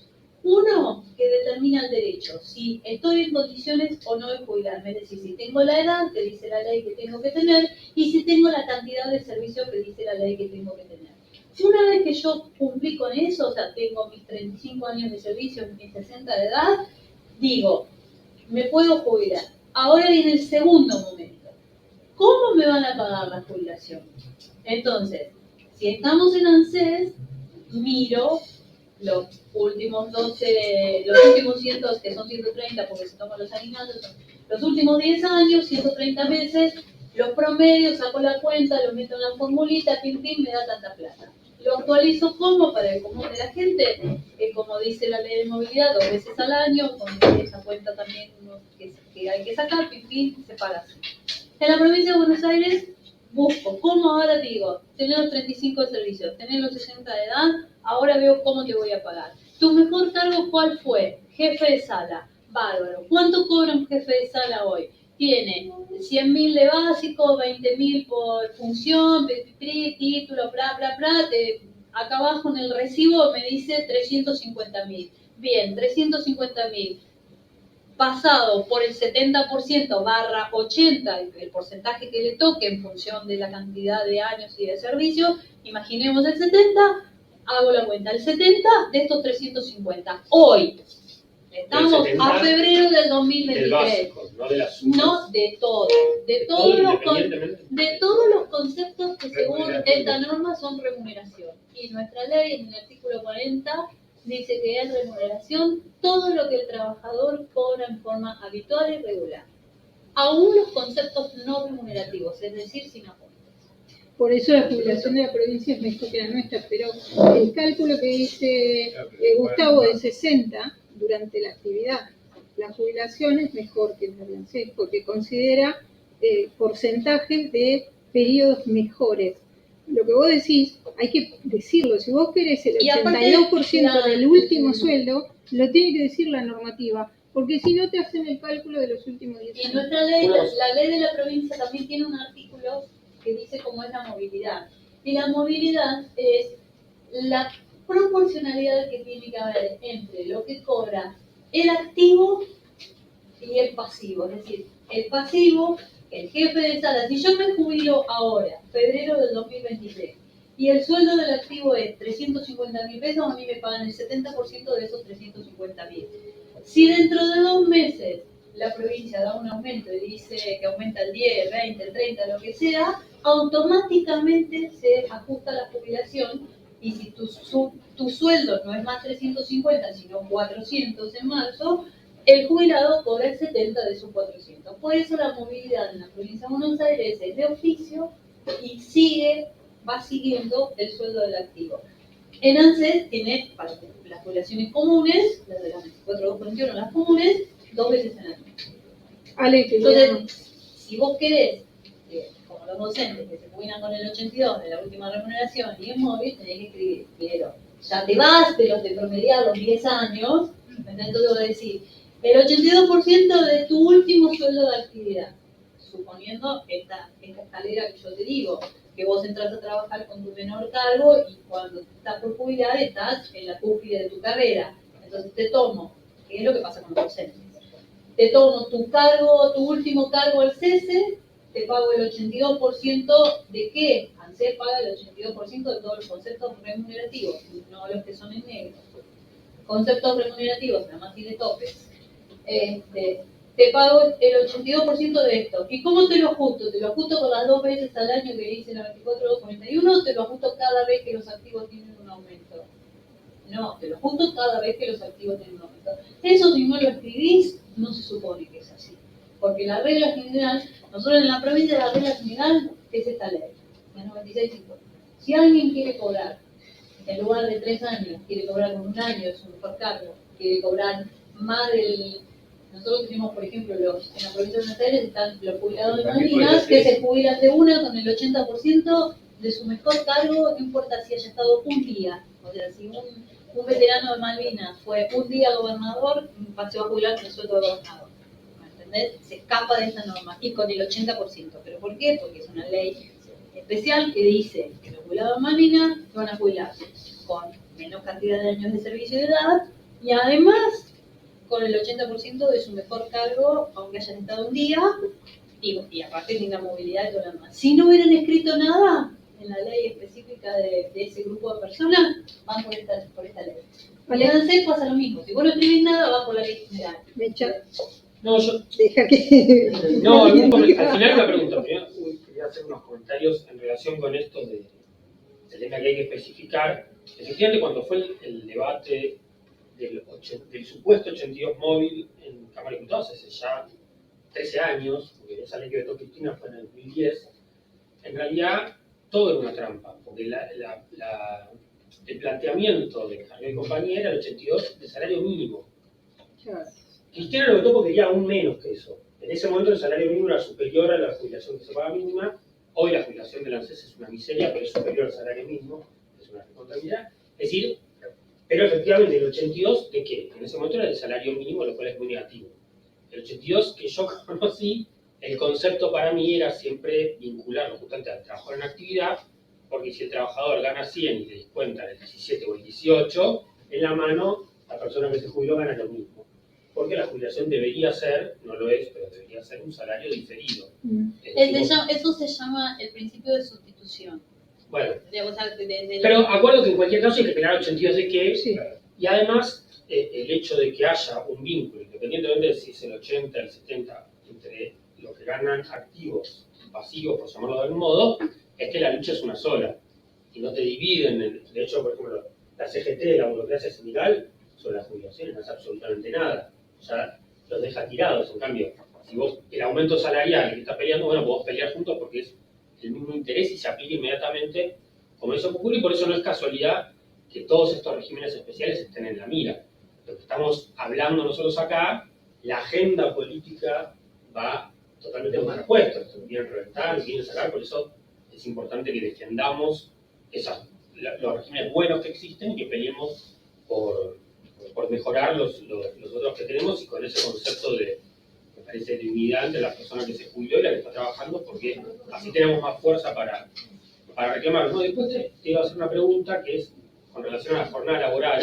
Uno, que determina el derecho, si estoy en condiciones o no de jubilarme, es decir, si tengo la edad que dice la ley que tengo que tener y si tengo la cantidad de servicio que dice la ley que tengo que tener. Si una vez que yo cumplí con eso, o sea, tengo mis 35 años de servicio, mis 60 de edad, digo, me puedo jubilar. Ahora viene el segundo momento. ¿Cómo me van a pagar la jubilación? Entonces, si estamos en ANSES, miro los últimos 100, que son 130 porque se toman los aguinaldos, los últimos 10 años, 130 meses, los promedios, saco la cuenta, lo meto en la formulita, pim, me da tanta plata. Lo actualizo como para el común de la gente, como dice la ley de movilidad, 2 veces al año, con esa cuenta también que hay que sacar, pim, se paga así. En la provincia de Buenos Aires, busco, ¿cómo ahora digo? Tener los 35 de servicio, tener los 60 de edad, ahora veo cómo te voy a pagar. ¿Tu mejor cargo cuál fue? Jefe de sala. Bárbaro. ¿Cuánto cobra un jefe de sala hoy? tiene 100.000 de básico, 20.000 por función, título, bla, bla, bla. Acá abajo en el recibo me dice 350.000. Bien, 350.000 pasado por el 70% barra 80, el porcentaje que le toque en función de la cantidad de años y de servicio, imaginemos el 70, hago la cuenta, el 70 de estos 350. Hoy, estamos a febrero del 2023. Del básico, no de las sumas. No, de todo. De todos los conceptos que según esta norma son remuneración. Y nuestra ley, en el artículo 40, dice que es remuneración todo lo que el trabajador cobra en forma habitual y regular. Aún los conceptos no remunerativos, es decir, sin aportes. Por eso la jubilación de la provincia es mejor que la nuestra, pero el cálculo que dice Gustavo de 60 durante la actividad, la jubilación es mejor que la de ANSES porque considera porcentajes de periodos mejores. Lo que vos decís, hay que decirlo. Si vos querés el 82% del último sueldo, lo tiene que decir la normativa, porque si no te hacen el cálculo de los últimos 10 años. Y nuestra ley, la ley de la provincia también tiene un artículo que dice cómo es la movilidad. Y la movilidad es la proporcionalidad que tiene que haber entre lo que cobra el activo y el pasivo. Es decir, el pasivo, el jefe de sala, si yo me jubilo ahora, febrero del 2023, y el sueldo del activo es 350.000 pesos, a mí me pagan el 70% de esos 350.000. Si dentro de 2 meses la provincia da un aumento y dice que aumenta el 10, 20, el 30, lo que sea, automáticamente se ajusta la jubilación y si tu sueldo no es más 350, sino 400 en marzo, el jubilado cobra el 70 de sus 400. Por eso la movilidad en la provincia de Buenos Aires es de oficio y va siguiendo el sueldo del activo. En ANSES tiene para las jubilaciones comunes, las de las 24.241, las comunes, 2 veces en el año. Entonces, si vos querés, como los docentes que se jubilan con el 82 de la última remuneración y en móvil, tenés que escribir, quiero, ya te vas de los de promediar los 10 años, entonces voy a decir, el 82% de tu último sueldo de actividad, suponiendo esta escalera que yo te digo, que vos entras a trabajar con tu menor cargo y cuando estás por jubilar estás en la cúspide de tu carrera. Entonces te tomo, que es lo que pasa con los docentes, te tomo tu cargo, tu último cargo al cese, te pago el 82% de qué. ANSES paga el 82% de todos los conceptos remunerativos, no los que son en negro. Conceptos remunerativos, nada más tiene topes. Te pago el 82% de esto. ¿Y cómo te lo ajusto? ¿Te lo ajusto con las 2 veces al año que dice la 24.241 o te lo ajusto cada vez que los activos tienen un aumento? No, te lo ajusto cada vez que los activos tienen un aumento. Eso si no lo escribís, no se supone que es así. Porque la regla general, nosotros en la provincia la regla general es esta ley, la 96.50. Si alguien quiere cobrar, en lugar de 3 años, quiere cobrar con 1 año, es un mejor cargo, quiere cobrar más del... Nosotros tenemos, por ejemplo, en la provincia de Buenos Aires están los jubilados de Malvinas que se jubilan de una con el 80% de su mejor cargo, no importa si haya estado un día. O sea, si un veterano de Malvinas fue un día gobernador, se va a jubilar con el sueldo de gobernador. ¿Me entendés? Se escapa de esta norma y con el 80%. ¿Pero por qué? Porque es una ley especial que dice que los jubilados de Malvinas van a jubilarse con menos cantidad de años de servicio de edad y además con el 80% de su mejor cargo, aunque hayan estado un día, y aparte tenga movilidad y todo lo demás. Si no hubieran escrito nada en la ley específica de ese grupo de personas, van por esta ley. Y en ANSES pasa lo mismo. Si vos no escribís nada, va por la ley general. No, yo... Deja que... No, al final una pregunta. Primero, quería hacer unos comentarios en relación con esto del tema que hay que especificar. Efectivamente, cuando fue el debate del supuesto 82 móvil en Cámara de Diputados hace ya 13 años, porque esa ley que vetó Cristina fue en el 2010, en realidad todo era una trampa, porque el planteamiento de Carrió y compañía era el 82 de salario mínimo. Cristina lo vetó porque quería aún menos que eso. En ese momento el salario mínimo era superior a la jubilación que se paga mínima. Hoy la jubilación de la ANSES es una miseria, pero es superior al salario mínimo, es una responsabilidad. Es decir, pero efectivamente el 82, ¿de qué? En ese momento era el salario mínimo, lo cual es muy negativo. El 82 que yo conocí el concepto para mí era siempre vincularlo justamente al trabajo en actividad, porque si el trabajador gana 100 y le descuentan el 17 o el 18, en la mano la persona que se jubiló gana lo mismo. Porque la jubilación debería ser, no lo es, pero debería ser un salario diferido. Es decir, Eso se llama el principio de sustitución. bueno, O sea, pero acuerdo que en cualquier caso hay que esperar 82 de que, Sí. y además el hecho de que haya un vínculo, independientemente de si es el 80, el 70, entre lo que ganan activos y pasivos, por llamarlo de algún modo, es que la lucha es una sola. Y no te dividen, de hecho, por ejemplo, la CGT, la burocracia sindical, sobre las jubilaciones no hace absolutamente nada. Ya los deja tirados, en cambio, si vos, el aumento salarial que estás peleando, bueno, podés pelear juntos porque es el mismo interés y se aplica inmediatamente como eso ocurre, y por eso no es casualidad que todos estos regímenes especiales estén en la mira. Lo que estamos hablando nosotros acá, la agenda política va totalmente contrapuesta. Esto quieren reventar, quieren sacar, por eso es importante que defendamos los regímenes buenos que existen y que peleemos por mejorar los otros que tenemos, y con ese concepto de, me parece, de unidad entre la persona que se jubiló y la que está trabajando, porque así tenemos más fuerza para reclamar. ¿No? Después te iba a hacer una pregunta que es con relación a la jornada laboral,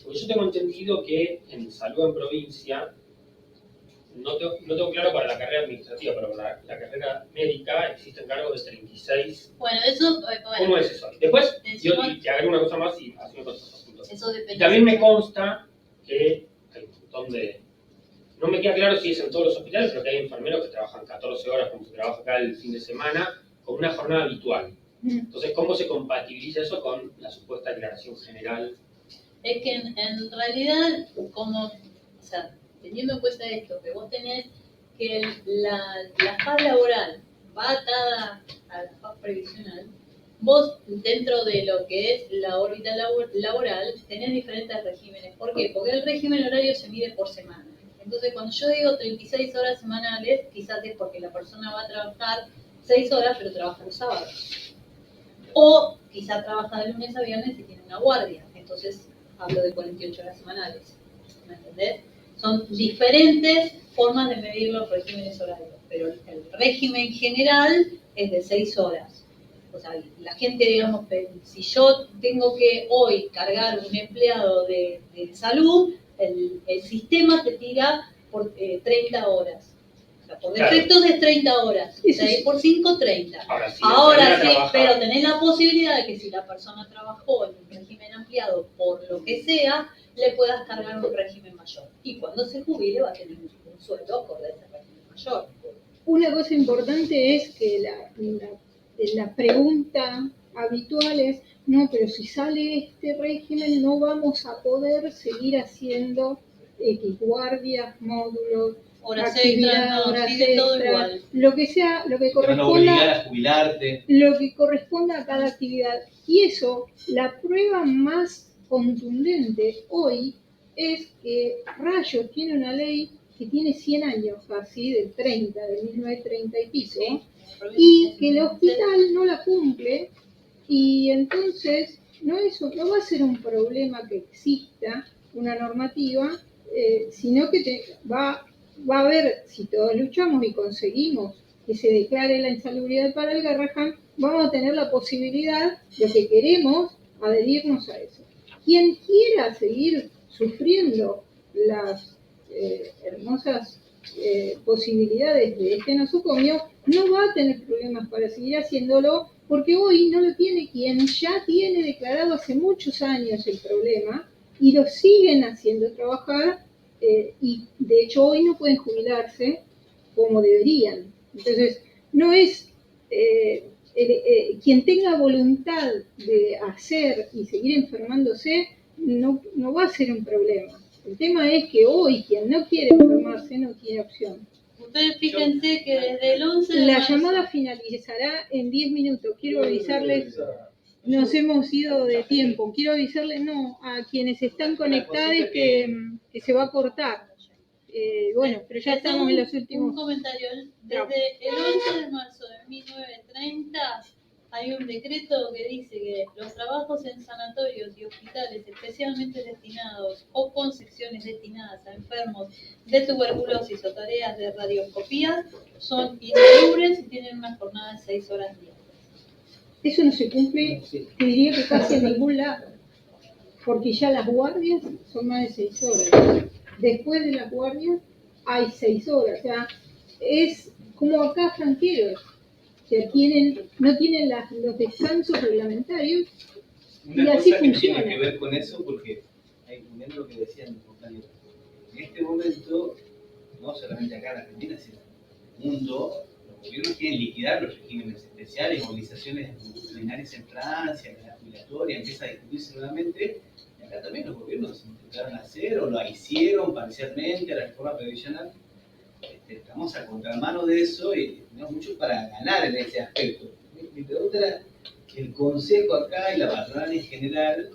porque yo tengo entendido que en salud en provincia, no tengo claro para la carrera administrativa, pero para la carrera médica existen cargos de 36. Bueno, eso... ¿Cómo es eso? Después, yo te agrego una cosa más y así me contas otros puntos. Eso depende. Y también me consta que hay un montón de... No me queda claro si es en todos los hospitales, pero que hay enfermeros que trabajan 14 horas, como se trabaja acá el fin de semana, con una jornada habitual. Entonces, ¿cómo se compatibiliza eso con la supuesta declaración general? Es que en realidad, como, o sea, teniendo en cuenta esto, que vos tenés que la paz laboral va atada a la paz previsional, vos dentro de lo que es la órbita laboral tenés diferentes regímenes. ¿Por qué? Porque el régimen horario se mide por semana. Entonces, cuando yo digo 36 horas semanales, quizás es porque la persona va a trabajar 6 horas, pero trabaja los sábados. O quizá trabaja de lunes a viernes y tiene una guardia. Entonces hablo de 48 horas semanales. ¿Me entendés? Son diferentes formas de medir los regímenes horarios. Pero el régimen general es de 6 horas. O sea, la gente, digamos, si yo tengo que hoy cargar un empleado de salud, el sistema te tira por 30 horas. Por defectos es 30 horas, 6 por 5, 30. Ahora sí, pero tenés la posibilidad de que si la persona trabajó en un régimen ampliado por lo que sea, le puedas cargar un régimen mayor. Y cuando se jubile va a tener un sueldo acorde a ese régimen mayor. Una cosa importante es que la pregunta habitual es, no, pero si sale este régimen no vamos a poder seguir haciendo guardias, módulos, Horas actividad, extras, no, horas sigue todo extra, igual. lo que sea, lo que Te van a obligar corresponda, a jubilarte. lo que corresponda a cada actividad. Y eso, la prueba más contundente hoy es que Rayos tiene una ley que tiene 100 años, así, del 30, de 1930 y pico, y que el hospital no la cumple, y entonces no va a ser un problema que exista una normativa, sino que va a haber, si todos luchamos y conseguimos que se declare la insalubridad para el Garrahan, vamos a tener la posibilidad, lo que queremos, adherirnos a eso. Quien quiera seguir sufriendo las hermosas posibilidades de este nosocomio, no va a tener problemas para seguir haciéndolo, porque hoy no lo tiene quien ya tiene declarado hace muchos años el problema y lo siguen haciendo trabajar, y de hecho hoy no pueden jubilarse como deberían. Entonces, no es quien tenga voluntad de hacer y seguir enfermándose, no va a ser un problema. El tema es que hoy quien no quiere enfermarse no tiene opción. Ustedes fíjense que desde el 11 de La marzo, llamada finalizará en 10 minutos. Quiero avisarles, nos hemos ido de tiempo. Quiero avisarles, a quienes están conectados que se va a cortar. Bueno, pero ya estamos en los últimos. Un comentario. Desde el 11 de marzo de 1930 hay un decreto que dice que los trabajos en sanatorios y hospitales especialmente destinados o con secciones destinadas a enfermos de tuberculosis o tareas de radioscopía son insalubres y tienen una jornada de 6 horas diarias. Eso no se cumple, te diría que casi en ningún lado, porque ya las guardias son más de 6 horas. Después de las guardias hay 6 horas, o sea, es como acá franqueros, que no tienen los descansos reglamentarios. Una Y así cosa que funciona. tiene que ver con eso, porque hay un lo que decían mis compañeros. En este momento, no solamente acá en Argentina, sino en el mundo, los gobiernos quieren liquidar los regímenes especiales, movilizaciones multitudinarias en Francia, la jubilatoria, empieza a discutirse nuevamente. Y acá también los gobiernos intentaron hacer o lo hicieron parcialmente a la reforma previsional. Estamos a contramano de eso y tenemos mucho para ganar en ese aspecto. Mi pregunta era, el Consejo acá y la patronal en general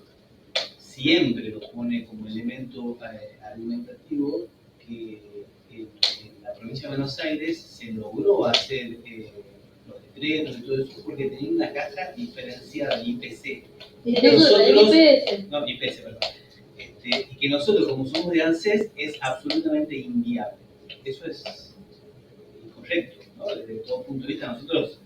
siempre lo pone como elemento argumentativo que en la provincia de Buenos Aires se logró hacer los decretos y todo eso porque tenía una caja diferenciada, IPC. No, IPC, perdón. Y que nosotros, como somos de ANSES, es absolutamente inviable. Eso es incorrecto, ¿no? Desde todo punto de vista, nosotros,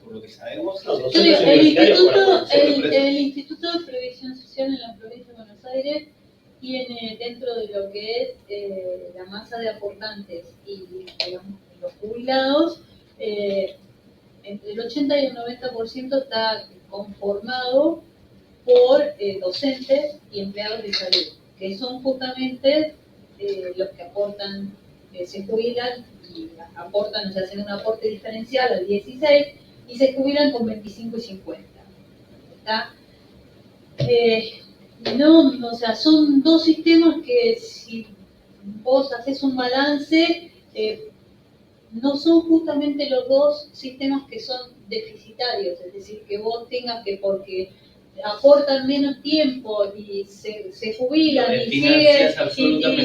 por lo que sabemos, No, Yo digo, universitarios el Instituto de Previsión Social en la provincia de Buenos Aires tiene dentro de lo que es la masa de aportantes y digamos, los jubilados, entre el 80 y el 90% está conformado por docentes y empleados de salud, que son justamente los que aportan, se jubilan y aportan, o sea, hacen un aporte diferencial al 16 y se jubilan con 25 y 50. ¿Está? No, o sea, son dos sistemas que si vos haces un balance, no son justamente los dos sistemas que son deficitarios, es decir, que vos tengas que, porque aportan menos tiempo y se jubilan y siguen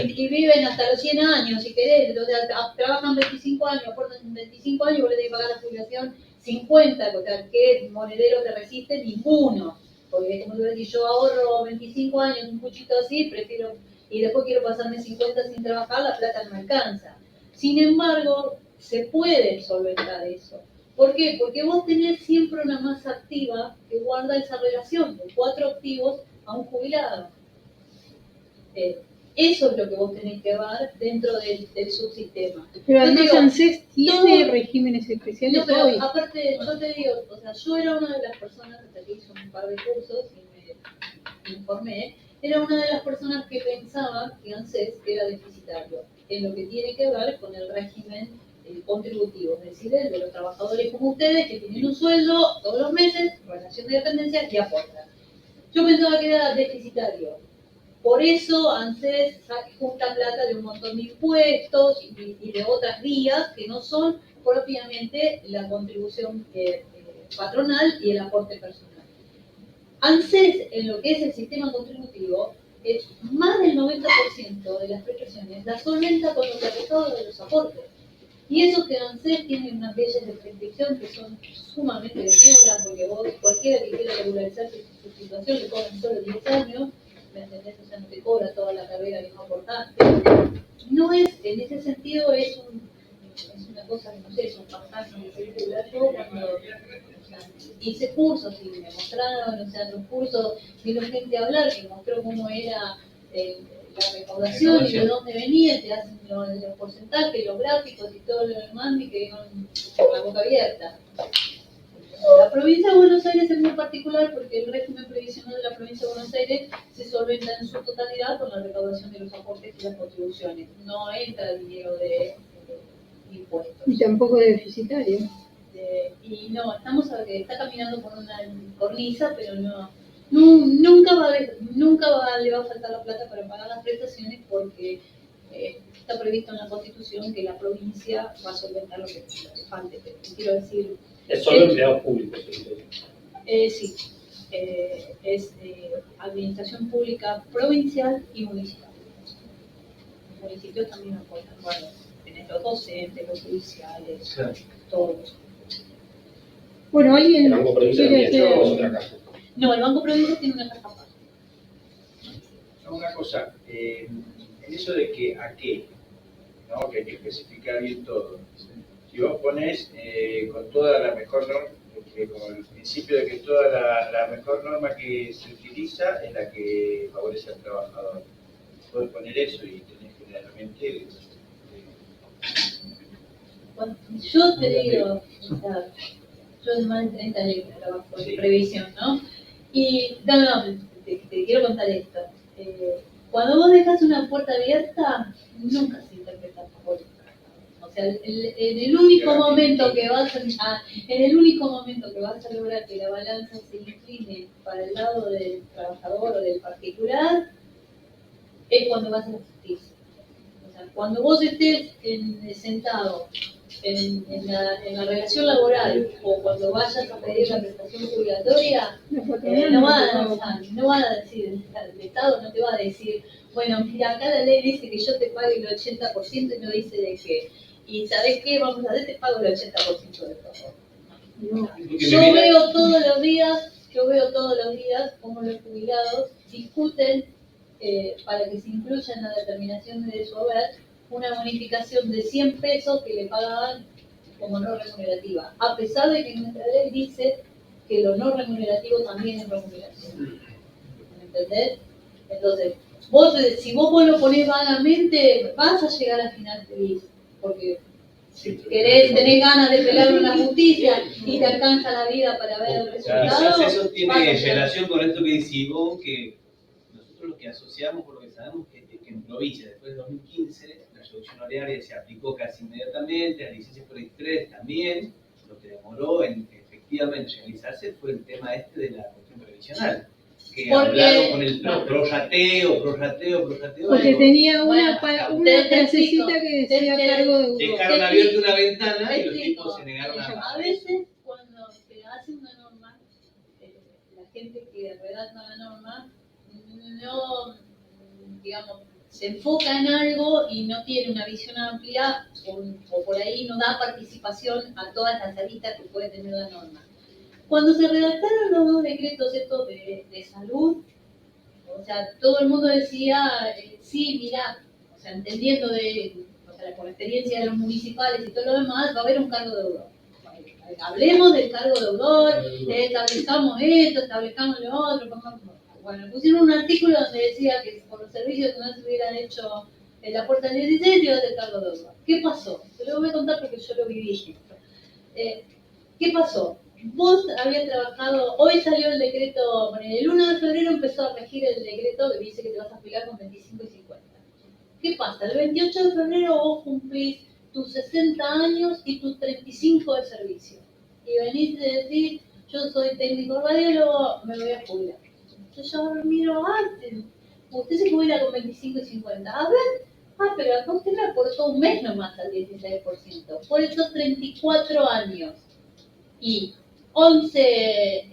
y viven hasta los 100 años, si querés, o sea, trabajan 25 años, aportan 25 años y vos le tenés que pagar la jubilación 50, o sea, ¿qué monedero te resiste? Ninguno. Porque como tú decís, yo ahorro 25 años, un puchito así, prefiero, y después quiero pasarme 50 sin trabajar, la plata no me alcanza. Sin embargo, se puede solventar eso. ¿Por qué? Porque vos tenés siempre una masa activa que guarda esa relación de 4 activos a un jubilado. Eso es lo que vos tenés que ver dentro del subsistema. Pero además digo, ANSES tiene regímenes especiales no, pero hoy. aparte, yo te digo, o sea, yo era una de las personas, hasta que hice un par de cursos y me informé, era una de las personas que pensaba que ANSES era deficitario, en lo que tiene que ver con el régimen contributivo, es decir, el de los trabajadores como ustedes, que tienen un sueldo todos los meses, relación de dependencia, y aportan. Yo pensaba que era deficitario. Por eso ANSES junta plata de un montón de impuestos y de otras vías que no son propiamente la contribución patronal y el aporte personal. ANSES, en lo que es el sistema contributivo, más del 90% de las prestaciones las solventa con lo que recauda de los aportes. Y eso que ANSES tiene unas leyes de prescripción que son sumamente benévolas, porque vos, cualquiera que quiera regularizar su situación, le cobran solo 10 años, ¿me entendés? O sea, no te cobra toda la carrera que no aportaste. No es, en ese sentido, es una cosa que no sé, es un fantasma de película. Yo cuando hice cursos y me mostraron, o sea, los cursos, vino gente a hablar que mostró cómo era la recaudación y de dónde venía, te hacen los porcentajes, los gráficos y todo lo demás, y quedaron con la boca abierta. La provincia de Buenos Aires es muy particular porque el régimen previsional de la provincia de Buenos Aires se solventa en su totalidad con la recaudación de los aportes y las contribuciones. No entra dinero de impuestos. Y tampoco de deficitario. Y no, está caminando por una cornisa, pero nunca le va a faltar la plata para pagar las prestaciones porque está previsto en la Constitución que la provincia va a solventar lo que falte. Quiero decir, es solo empleados públicos. sí, es administración pública provincial y municipal. Los municipios también aportan, bueno, tenés los docentes, los judiciales, claro, todos. Bueno, El alguien Banco Provincia quiere también, hacer... ¿no? Es otra caja. No, el Banco Provincia tiene una caja aparte. Una cosa, en eso de que a qué, ¿no? Que hay que especificar bien todo. Si vos pones con toda la mejor norma, con el principio de que toda la mejor norma que se utiliza es la que favorece al trabajador. Puedes poner eso y tenés generalmente... Bueno, yo te digo, o sea, yo más de 30 años que trabajo en Sí. previsión, ¿no? Y, no, te quiero contar esto. Cuando vos dejas una puerta abierta, nunca se interpreta a favor del trabajador. O sea, en el único momento que vas en el único momento que vas a lograr que la balanza se incline para el lado del trabajador o del particular, es cuando vas a la justicia. O sea, cuando vos estés sentado en la relación laboral o cuando vayas a pedir la prestación jubilatoria, no van a decir, el Estado no te va a decir, bueno, mira, acá la ley dice que yo te pague el 80% y no dice de qué. Y ¿sabés qué? Vamos a ver, te pago el 80% de todo. Yo veo todos los días cómo los jubilados discuten para que se incluya en la determinación de su haber una bonificación de 100 pesos que le pagaban como no remunerativa, a pesar de que nuestra ley dice que lo no remunerativo también es remuneración. ¿Me entendés? Entonces, si vos lo ponés vagamente, vas a llegar al final feliz, porque si tenés ganas de pelear en la justicia y te alcanza la vida para ver el resultado. Quizás eso tiene relación con esto que decís vos, que nosotros lo que asociamos, por lo que sabemos, que en provincia, después de 2015, la reducción horaria se aplicó casi inmediatamente, las licencias por estrés también. Lo que demoró en efectivamente realizarse fue el tema de la cuestión previsional. Que hablaron con el prorrateo. Porque tenía una te frasecita que decía cargo de deudor. Dejaron abierta una ventana y los tipos se negaron A veces, cuando se hace una norma, la gente que redacta la norma no, digamos, se enfoca en algo y no tiene una visión amplia o por ahí no da participación a todas las aristas que puede tener la norma. Cuando se redactaron los dos decretos estos de salud, o sea, todo el mundo decía, sí, mirá, o sea, entendiendo por la experiencia de los municipales y todo lo demás, va a haber un cargo de deudor. Hablemos del cargo de deudor, establezcamos esto, establezcamos lo otro. Bueno, pusieron un artículo donde decía que por los servicios que no se hubieran hecho en la puerta del 16 iba a ser cargo de deudor. ¿Qué pasó? Te lo voy a contar porque yo lo viví. ¿Qué pasó? Vos habías trabajado, hoy salió el decreto, bueno, el 1 de febrero empezó a regir el decreto que dice que te vas a jubilar con 25 y 50. ¿Qué pasa? El 28 de febrero vos cumplís tus 60 años y tus 35 de servicio. Y venís de decir, yo soy técnico radiólogo, me voy a jubilar. Entonces yo miro antes, usted se jubila con 25 y 50. A ver, pero acá usted me aportó un mes nomás al 16%. Por esos 34 años. Y 11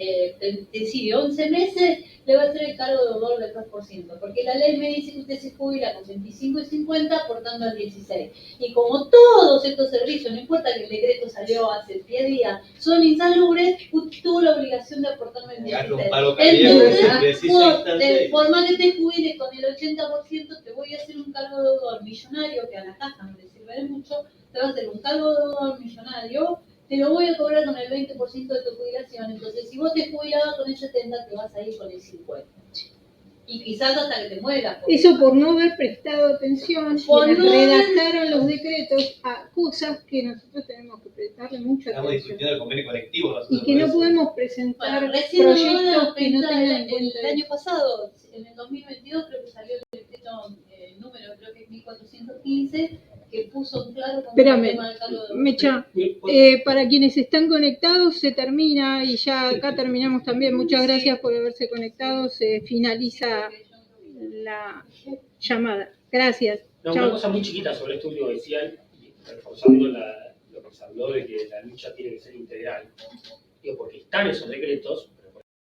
meses le va a hacer el cargo de deudor del 3%, porque la ley me dice que usted se jubila con 25 y 50 aportando al 16. Y como todos estos servicios, no importa que el decreto salió hace 10 días, son insalubres, usted tuvo la obligación de aportarme el 16. Entonces, por más que te jubiles con el 80%, te voy a hacer un cargo de deudor millonario, que a la caja no le sirve de mucho, te va a hacer un cargo de deudor millonario, te lo voy a cobrar con el 20% de tu jubilación. Entonces, si vos te jubilabas con el 70%, te vas a ir con el 50%. Y quizás hasta que te mueras. Eso por no haber prestado atención, quienes redactaron los decretos a cosas que nosotros tenemos que prestarle mucha Estamos atención. discutiendo el convenio colectivo. Y que no podemos presentar recién proyectos que no tengan en el cuenta año pasado, en el 2022, creo que salió el decreto número, creo que es 1415, que puso claro como el tema del cargo de Mecha, para quienes están conectados se termina y ya acá terminamos también. Muchas gracias por haberse conectado. Se finaliza la llamada. Gracias. No, Chao. una cosa muy chiquita sobre esto último que decían, reforzando lo que se habló de que la lucha tiene que ser integral. Digo, porque están esos decretos,